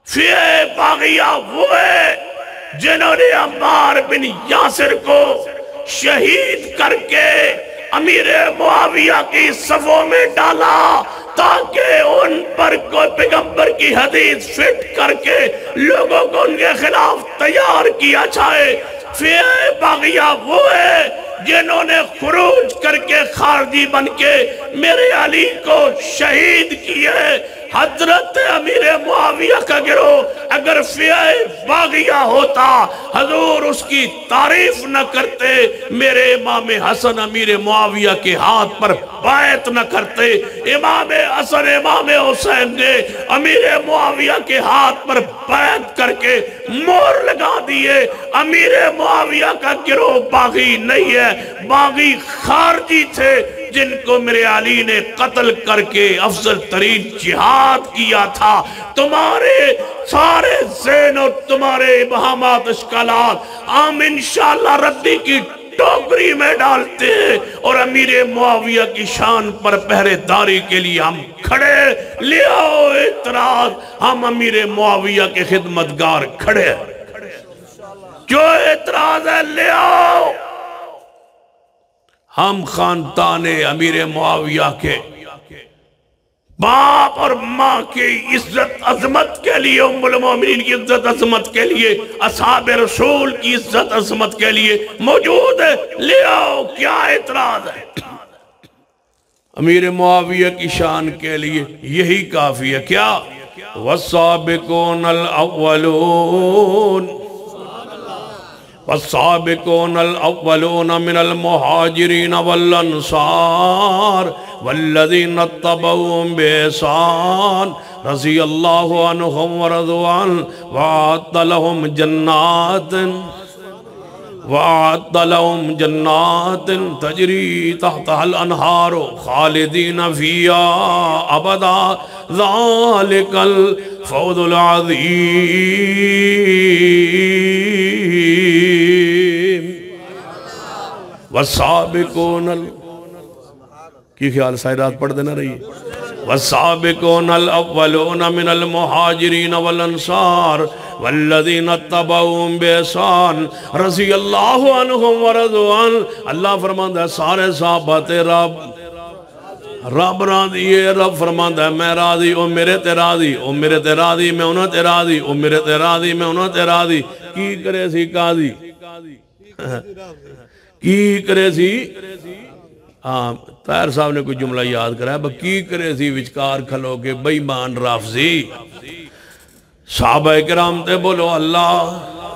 فئہ باغیہ وہ ہے جنہوں نے عمار بن یاسر کو شہید کر کے امیر معاویہ کی صفوں میں ڈالا تاکہ ان پر کوئی پیغمبر کی حدیث فٹ کر کے لوگوں کو ان کے خلاف تیار کیا جائے۔ فئہ باغیہ وہ ہے جنہوں نے خروج کر کے خارجی بن کے میرے علی کو شہید کیے۔ حضرت امیر معاویہ کا گروہ اگر فئہ باغیہ ہوتا حضور اس کی تعریف نہ کرتے، میرے امام حسن امیر معاویہ کے ہاتھ پر بیعت نہ کرتے، امام حسن امام حسین نے امیر معاویہ کے ہاتھ پر بیعت کر کے مہر لگا دیے۔ امیر معاویہ کا گروہ باغی نہیں ہے، باغی خارجی تھے جن کو میرے علی نے قتل کر کے افضل ترین جہاد کیا تھا۔ تمہارے سارے ذہن اور تمہارے ابہامات اشکالات ہم انشاءاللہ ردی کی ٹوکری میں ڈالتے ہیں، اور امیر معاویہ کی شان پر پہرے داری کے لیے ہم کھڑے۔ لے آؤ اعتراض، ہم امیر معاویہ کے خدمتگار کھڑے ہیں، جو اعتراض ہے لے آؤ۔ ہم خاندان امیر معاویہ کے باپ اور ماں کی عزت عظمت کے لیے، ام المومنین کی عزت عظمت کے لیے، اصحاب رسول کی عزت عظمت کے لیے موجود ہے، لے آؤ، کیا اعتراض ہے؟ امیر معاویہ کی شان کے لیے یہی کافی ہے، کیا؟ وَالسَّابِقُونَ الْأَوَّلُونَ والسابقون الاولون من المہاجرین والانصار والذین اتبعوهم بإحسان رضی اللہ عنہم ورضوا عنہ وأعد لهم جنات تجری تحتها الانہار خالدین فیہا ابدا ذالک الفوز العظیم والسابقون کی خیال سائرات پڑھ دینا رہی والسابقون الاولون من المہاجرین والانصار والذین اتبعوهم بإحسان رضی اللہ عنہم ورضوا عنہ. اللہ فرماندہ ہے سارے صحابہ رب راضی ہے. رب فرماندہ ہے میں راضی او میرے تے راضی او میرے تے راضی میں انہوں تے راضی او میرے تے راضی میں انہوں تے راضی. کی کرے سی قاضی کی کرے سی طاہر صاحب نے کوئی جملہ یاد کرا ہے کی کرے سی وچکار کھلو کے بے ایمان رافضی. صحابہ کرام تے بولو اللہ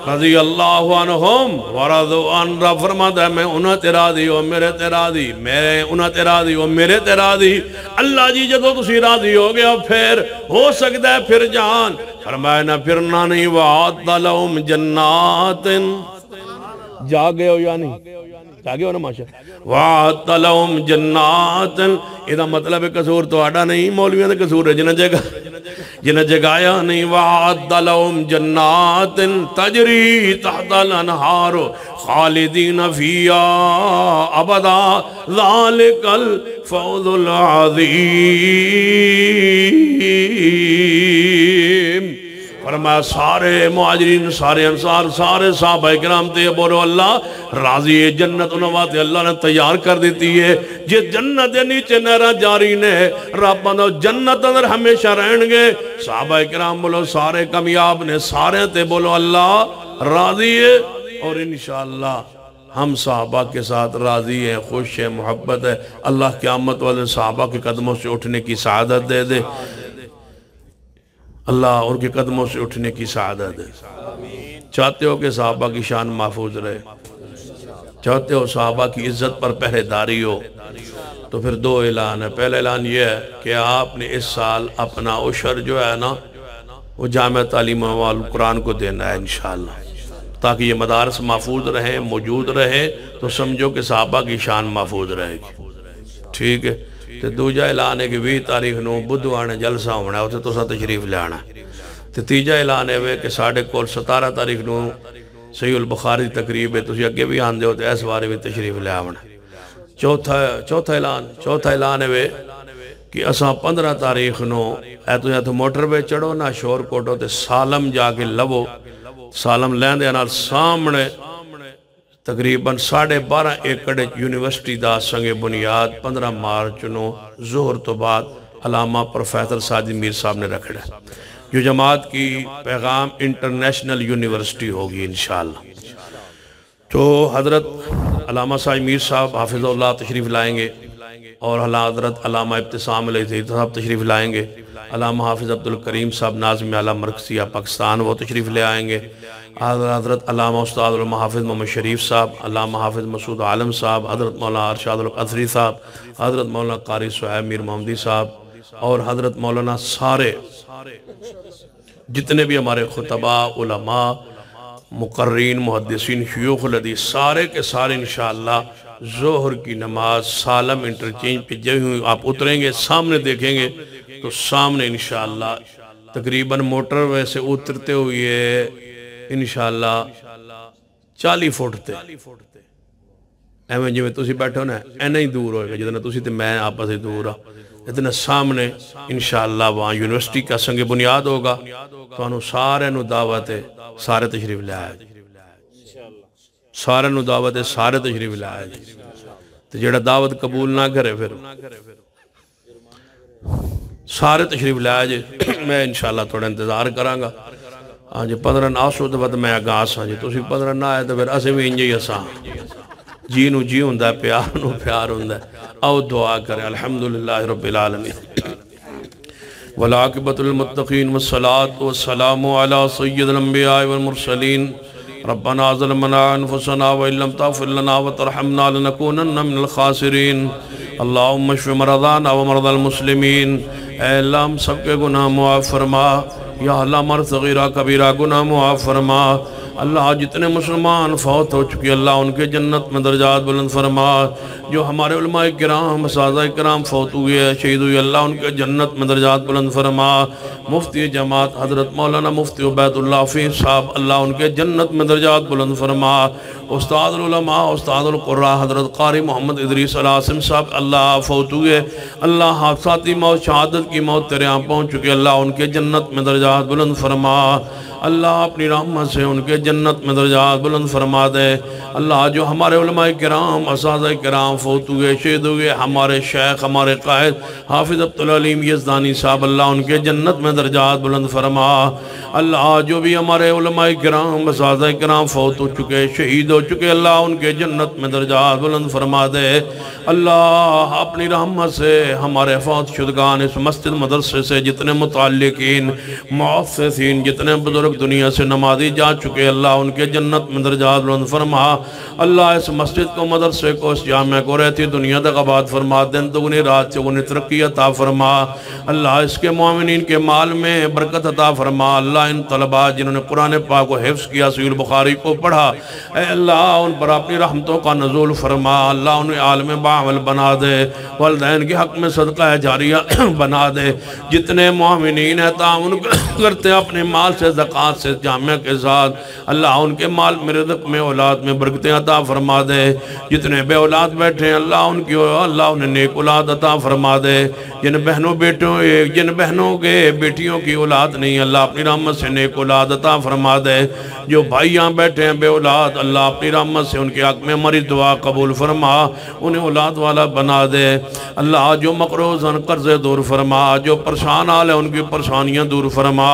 رضی اللہ عنہم ورضوا عنہ. رب فرماتا ہے میں انہاں تے راضی ہو میرے تے راضی میں انہاں تے راضی ہو میرے تے راضی. اللہ جی جدو تسی راضی ہو گیا پھر ہو سکتا ہے پھر جان فرمایا نہ پھرنا نہیں. وَعَدَّ لَهُمْ جَنَّاتٍ جاگے ہو یا نہیں جاگے ہو نا ماشاء. وَعَدَّ لَهُمْ جَنَّاتٍ یہ مطلب ہے قصور تو آڑا نہیں مولویاں دے قصور ہے جنہ جگایا نہیں. وَعَدَّ لَهُمْ جَنَّاتٍ تَجْرِي تَحْتَ الْأَنْهَارُ خَالِدِينَ فِيهَا أَبَدًا ذَلِكَ الْفَوْزُ الْعَظِيمُ. فرمایا سارے مہاجرین سارے انصار سارے صحابہ کرام تے بولو اللہ راضی ہے. جنت انہواتے اللہ نے تیار کر دیتی ہے. جس جنت دے نیچے نہرہ جاری نے رب بندو جنت اندر ہمیشہ رہن گے. صحابہ کرام بولو سارے کامیاب نے سارے تے بولو اللہ راضی ہے. اور انشاءاللہ ہم صحابہ کے ساتھ راضی ہیں خوش ہیں محبت ہے. اللہ قیامت والے صحابہ کے قدموں سے اٹھنے کی سعادت دے دے. اللہ ان کے قدموں سے اٹھنے کی سعادت ہے. چاہتے ہو کہ صحابہ کی شان محفوظ رہے چاہتے ہو صحابہ کی عزت پر پہرے داری ہو تو پھر دو اعلان ہے. پہلا اعلان یہ ہے کہ آپ نے اس سال اپنا عشر جو ہے نا وہ جامعہ تعلیم والقرآن کو دینا ہے انشاءاللہ تاکہ یہ مدارس محفوظ رہیں موجود رہیں تو سمجھو کہ صحابہ کی شان محفوظ رہے گی. ٹھیک ہے. تو دوجہ اعلان ہے کہ 20 تاریخ نو بدھوانے جلسہ ہونا ہے اسے تو سا تشریف لے آنا. تو تیجہ اعلان ہے کہ ساڑھے کول 17 تاریخ نو صحیح البخاری تقریب ہے تسی اگے بھی آن دے ہوتے اس بارے بھی تشریف لے آنا. چوتھا اعلان ہے کہ اساں 15 تاریخ نو تو موٹر پہ چڑھو نہ شور کوٹو تے سالم جا کے لبو سالم لین دے انال سامنے تقریباً 12.5 ایکڑ یونیورسٹی دا سنگ بنیاد 15 مارچ نو ظہر تو بعد علامہ پروفیسر ساجد میر صاحب نے رکھڑا ہے. جو جماعت کی پیغام انٹرنیشنل یونیورسٹی ہوگی انشاءاللہ. تو حضرت علامہ ساجد میر صاحب حافظ اللہ تشریف لائیں گے اور حضرت علامہ ابتسام علیہ صاحب تشریف لائیں گے. علامہ حافظ عبدالکریم صاحب ناظم اعلیٰ مرکزیہ پاکستان وہ تشریف لے آئیں گے. حضرت علامہ استاد علامہ حافظ محمد شریف صاحب علامہ حافظ مسعود عالم صاحب حضرت مولانا ارشاد القصری صاحب حضرت مولانا قاری صہیب میر محمدی صاحب اور حضرت مولانا سارے جتنے بھی ہمارے خطباء علماء مقررین محدثین شیوخ الحدیث سارے کے سارے انشاءاللہ ظہر کی نماز سالم انٹرچینج پہ جب آپ اتریں گے سامنے دیکھیں گے تو سامنے انشاءاللہ تقریباً موٹر وے سے اترتے ہوئے انشاءاللہ 40 فٹ تے ایویں جو میں تسی بیٹھو نا اینا ہی دور ہوئے گا جتنا تسی تے میں آپا سے دور ہاں اتنا سامنے انشاءاللہ وہاں یونیورسٹی کا سنگ بنیاد ہوگا تو انہوں سارے نو دعوت ہے سارے تشریف لے آئے سارے نو دعوت ہے سارے تشریف لے آئے تو جڑا دعوت قبول نہ کرے پھر سارے تشریف لے آئے میں انشاءاللہ تھوڑا انتظار کروں گا. ہاں جی 15 آسو تو بعد میں آگاس ہاں جی تو اسی 15 نہ آئے تو پھر اسے بھی انجھے یساں جی نو جی ہوندہ ہے پیار نو پیار ہوندہ ہے. آؤ دعا کریں الحمدللہ رب العالمین والعاقبۃ للمتقین والصلاة والسلام علی سید الانبیاء والمرسلین ربنا ظلمنا انفسنا وإن لم تغفر لنا وترحمنا لنكونن من الخاسرین اللہم اشف مرضانا ومرضى المسلمین۔ اے اللہ ہم سب کے گناہ معاف فرما، یا اللہ ہمارا صغیرہ کبیرہ گناہ معاف فرما۔ اللہ جتنے مسلمان فوت ہو چکے اللہ ان کے جنت میں درجات بلند فرما، جو ہمارے علماء کرام اساتذہ کرام فوت ہوئے شہید ہوئے اللہ ان کے جنت میں درجات بلند فرما۔ مفتی جماعت حضرت مولانا مفتی عبید اللہ فیض صاحب اللہ ان کے جنت میں درجات بلند فرما۔ استاد العلماء استاد القراء حضرت قاری محمد ادریس العاصم صاحب اللہ فوت ہوئے اللہ حادثاتی موت شہادت کی موت تیرے یہاں پہنچ چکے اللہ ان کے جنت میں درجات بلند فرما۔ اللہ اپنی رحمت سے ان کے جنت میں درجات بلند فرما دے۔ اللہ جو ہمارے علماء کرام اساتذہ کرام فوت ہوئے شہید ہوئے ہمارے شیخ ہمارے قائد حافظ عبدالعلیم یزدانی صاحب اللہ ان کے جنت میں درجات بلند فرما۔ اللہ جو بھی ہمارے علماء کرام اساتذہ کرام فوت ہو چکے شہید ہو چکے اللہ ان کے جنت میں درجات بلند فرما دے۔ اللہ اپنی رحمت سے ہمارے فوت شدگان اس مسجد مدرسے سے جتنے متعلقین معففین جتنے بزرگ دنیا سے نمازی جا چکے اللہ ان کے جنت میں درجات بلند فرما۔ اللہ اس مسجد کو مدرسے کو اس جامعہ کو رہتی دنیا تک آباد فرما، دن دگنی رات چگنی ترقی عطا فرما۔ اللہ اس کے مومنین کے مال میں برکت عطا فرما۔ اللہ ان طلباء جنہوں نے قرآن پاک کو حفظ کیا صحیح البخاری کو پڑھا اے اللہ ان پر اپنی رحمتوں کا نزول فرما۔ اللہ انہیں عالم باعمل بنا دے، والدین کے حق میں صدقہ جاریہ بنا دے۔ جتنے مومنین ہیں تعاون کرتے اپنے مال سے زکوٰۃ سے جامعہ کے ساتھ اللہ ان کے مال میں رزق میں اولاد میں برکتیں عطا فرما دے۔ جتنے بے اولاد بیٹھے ہیں اللہ ان کی اللہ انہیں نیک اولاد عطا فرما دے۔ جن بہنوں کے بیٹیوں کی اولاد نہیں اللہ اپنی رحمت سے نیک اولاد عطا فرما دے۔ جو بھائی یہاں بیٹھے ہیں بے اولاد اللہ اپنی رحمت سے ان کے حق میں ہماری دعا قبول فرما، انہیں اولاد والا بنا دے۔ اللہ جو مقروض ہیں قرضے دور فرما، جو پریشان حال ہیں ان کی پریشانیاں دور فرما۔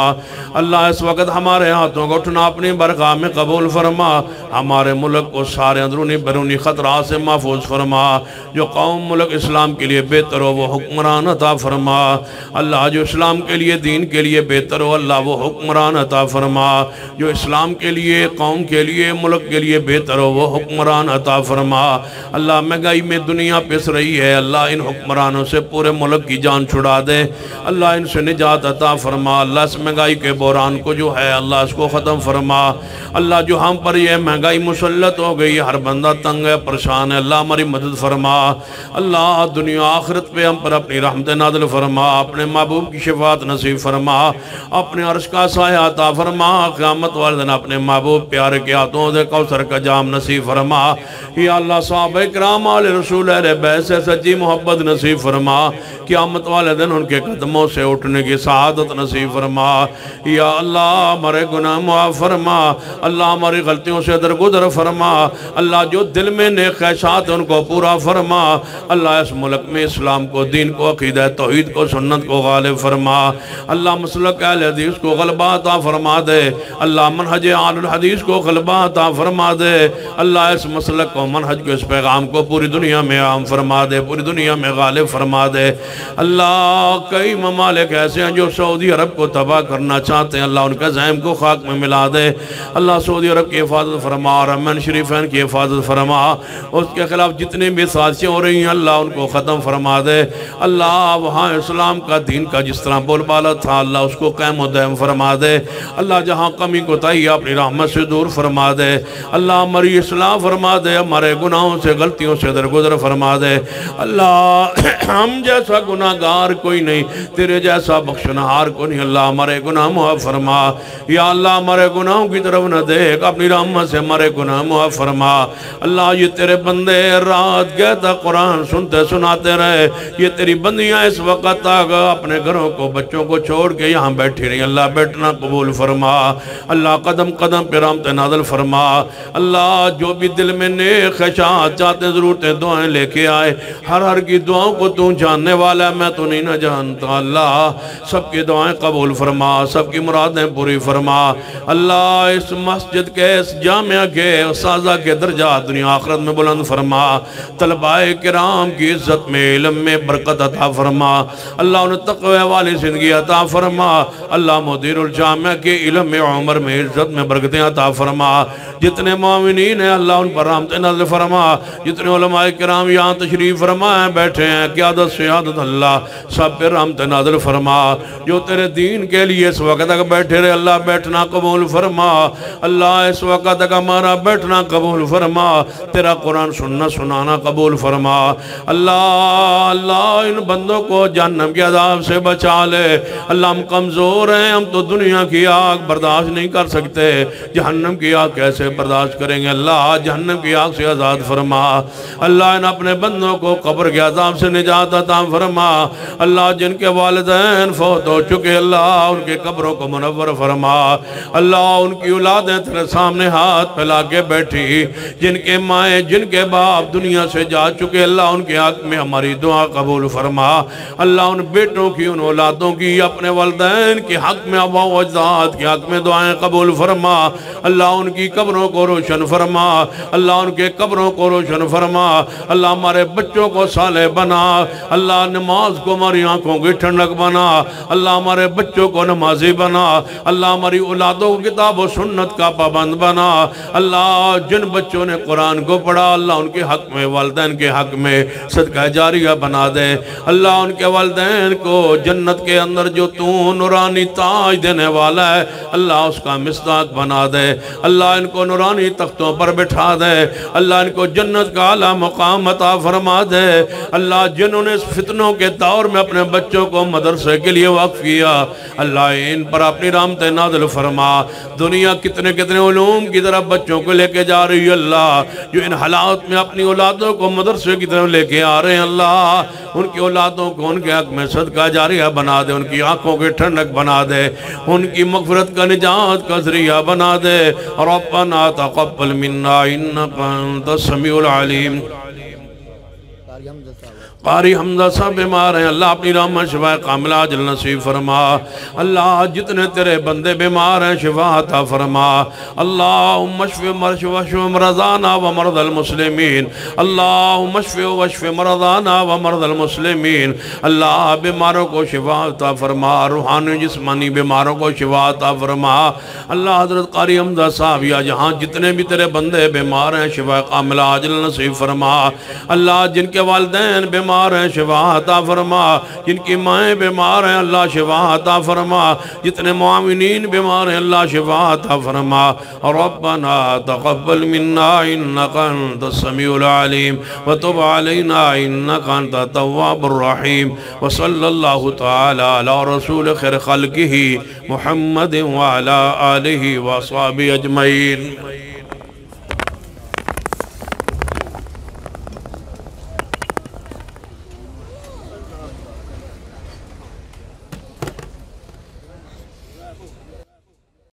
اللہ اس وقت ہمارے ہاتھوں کو اٹھنا اپنی برگاہ میں قبول فرما، ہمارے ملک کو سارے اندرونی بیرونی خطرات سے محفوظ فرما۔ جو قوم ملک اسلام کے لیے بہتر ہو وہ حکمران عطا فرما۔ اللہ جو اسلام کے لیے دین کے لیے بہتر ہو اللہ وہ حکمران عطا فرما۔ جو اسلام کے لیے قوم کے لیے ملک کے لیے بہتر ہو وہ حکمران عطا فرما۔ اللہ مہنگائی میں دنیا پس رہی ہے اللہ ان حکمرانوں سے پورے ملک کی جان چھڑا دے، اللہ ان سے نجات عطا فرما۔ اللہ اس مہنگائی کے بحران کو جو ہے اللہ اس کو ختم فرما۔ اللہ جو ہم پر یہ مہنگائی مسلط ہو گئی ہر بندہ تنگ ہے پریشان ہے اللہ ہماری مدد فرما۔ اللہ دنیا آخرت پہ ہم پر اپنی رحمت نازل فرما، اپنے محبوب کی شفاعت نصیب فرما، اپنے عرش کا سایہ عطا فرما۔ قیامت والے دن اپنے محبوب پیارے کے ہاتھوں سے کوثر کا جام نصیب فرما۔ یا اللہ صحابہ کرام آل رسول اہل بیت سے سچی محبت نصیب فرما۔ قیامت والے دن ان کے قدموں سے اٹھنے کی سعادت نصیب فرما۔ یا اللہ ہمارے گناہ معاف فرما، اللہ ہماری غلطیوں سے درگزر فرما۔ اللہ جو دل میں نیک خواہشات ان کو پورا فرما۔ اللہ اس ملک میں اسلام کو دین کو عقیدہ توحید کو سنت کو غالب فرما۔ اللہ مسلک اہل حدیث کو غلبہ عطا فرما دے، اللہ منہج اہل الحدیث کو غلبہ عطا فرما دے۔ اللہ اس مسلک کو منہج کو اس پیغام کو پوری دنیا میں عام فرما دے، پوری دنیا میں غالب فرما دے۔ اللہ کئی ممالک ایسے ہیں جو سعودی عرب کو تباہ کرنا چاہتے ہیں اللہ ان کا زعیم کو خاک میں ملا دے۔ اللہ سعودی عرب کی حفاظت فرما، حرمین شریفین کی حفاظت فرما، اس کے خلاف جتنی بھی سازشیں ہو رہی ہیں اللہ ان کو ختم فرما دے۔ اللہ وہاں اسلام کا دین کا جس طرح بول بالا تھا اللہ اس کو قائم و دائم فرما دے۔ اللہ جہاں کمی کوتاہی اپنی رحمت سے دور فرما دے۔ اللہ ہماری اصلاح فرما دے، ہمارے گناہوں سے غلطیوں سے درگزر فرما دے۔ اللہ ہم جیسا گناہگار کوئی نہیں، تیرے جیسا بخشنہار کوئی نہیں، اللہ ہمارے گناہ معاف فرما۔ یا اللہ ہمارے گناہوں کی طرف نہ دیکھ، اپنی رحمت سے ہمارے گناہ معاف فرما۔ اللہ یہ تیرے بندے رات کہتا قرآن سنتے سناتے رہے، یہ تیری بندیاں اس وقت تک اپنے گھروں کو بچوں کو چھوڑ کے یہاں بیٹھی رہی، اللہ بیٹھنا قبول فرما۔ اللہ قدم قدم پہ رحمت نازل فرما۔ اللہ جو بھی دل میں نیک خواہشات چاہتے ضرورتیں دعائیں لے کے آئے، ہر کی دعاؤں کو تو جاننے والا ہے، میں تو نہیں نہ جانتا۔ اللہ سب کی دعائیں قبول فرما، سب کی مرادیں پوری تشریف فرما اللہ اس مسجد کے اس جامعہ کے اساتذہ کے درجات دنیا آخرت میں بلند فرما طلباء کرام کی عزت میں علم میں برکت عطا فرما اللہ انہیں تقوی والی زندگی عطا فرما اللہ مدیر الجامعہ کے علم میں عمر میں عزت میں برکتیں عطا فرما جتنے معاونین ہیں اللہ ان پر رحمت نازل فرما جتنے علماء کرام یہاں تشریف فرما ہیں بیٹھے ہیں قیادت سیادت اللہ سب پر رحمت نازل فرما جو تیرے دین کے لیے اس وقت تک بیٹھے رہے اللہ بیٹھنا قبول فرما اللہ اس وقت تک ہمارا بیٹھنا قبول فرما تیرا قرآن سننا سنانا قبول فرما اللہ ان بندوں کو جہنم کے عذاب سے بچا لے اللہ ہم کمزور ہیں ہم تو دنیا کی آگ برداشت نہیں کر سکتے جہنم کی آگ کیسے برداشت کریں گے اللہ جہنم کی آگ سے آزاد فرما اللہ ان اپنے بندوں کو قبر کے عذاب سے نجات عطا فرما اللہ جن کے والدین فوت ہو چکے اللہ ان کے قبروں کو منور فرما اللہ ان کی اولادیں تیرے سامنے ہاتھ پھیلا کے بیٹھی جن کے مائیں جن کے باپ دنیا سے جا چکے اللہ ان کے حق میں ہماری دعا قبول فرما اللہ ان بیٹوں کی ان اولادوں کی اپنے والدین کے حق میں آباء و اجداد کے حق میں دعائیں قبول فرما اللہ ان کی قبروں کو روشن فرما اللہ ان کے قبروں کو روشن فرما اللہ ہمارے بچوں کو صالح بنا اللہ نماز کو ہماری آنکھوں کی ٹھنڈک بنا اللہ ہمارے بچوں کو نمازی بنا اللہ ہماری اولادوں کو کتاب و سنت کا پابند بنا اللہ جن بچوں نے قرآن کو پڑھا اللہ ان کے حق میں والدین کے حق میں صدقہ جاریہ بنا دے اللہ ان کے والدین کو جنت کے اندر جو تو نورانی تاج دینے والا ہے اللہ اس کا مصداق بنا دے اللہ ان کو نورانی تختوں پر بٹھا دے اللہ ان کو جنت کا اعلیٰ مقام عطا فرما دے اللہ جنہوں نے اس فتنوں کے دور میں اپنے بچوں کو مدرسے کے لیے وقف کیا اللہ ان پر اپنی رحمت نازل فرما دنیا کتنے کتنے علوم کی طرف بچوں کو لے کے جا رہی ہے اللہ جو ان حالات میں اپنی اولادوں کو مدرسے کی طرف لے کے آ رہے ہیں اللہ ان کی اولادوں کو ان کے حق میں صدقہ جاریہ بنا دے ان کی آنکھوں کی ٹھنڈک بنا دے ان کی مغفرت کا نجات کا ذریعہ بنا دے ربنا تقبل منا انک انت السمیع العلیم قاری حمزہ صاحب بیمار ہیں اللہ اپنی رحمت شفا کاملہ عاجل نصیب فرما اللہ جتنے تیرے بندے بیمار ہیں شفا عطا فرما اللہم اشف مرضانا و مرض المسلمین اللہم اشف مرضانا و مرض المسلمین اللہ بیماروں کو شفا عطا فرما روحانی جسمانی بیماروں کو شفا عطا فرما اللہ حضرت قاری حمزہ صاحب یا جہاں جتنے بھی تیرے بندے بیمار ہیں شفا کاملہ عاجل نصیب فرما اللہ جن کے والدین بیمار ہیں شفا عطا فرما جن کی مائیں بیمار ہیں اللہ شفا عطا فرما جتنے معاونین بیمار ہیں اللہ شفا عطا فرما ربنا تقبل منا انک انت السمیع العلیم وتب علینا انک انت التواب الرحیم وصلی اللہ تعالی علی رسول خیر خلقہ محمد وعلی آلہ وصحبہ اجمعین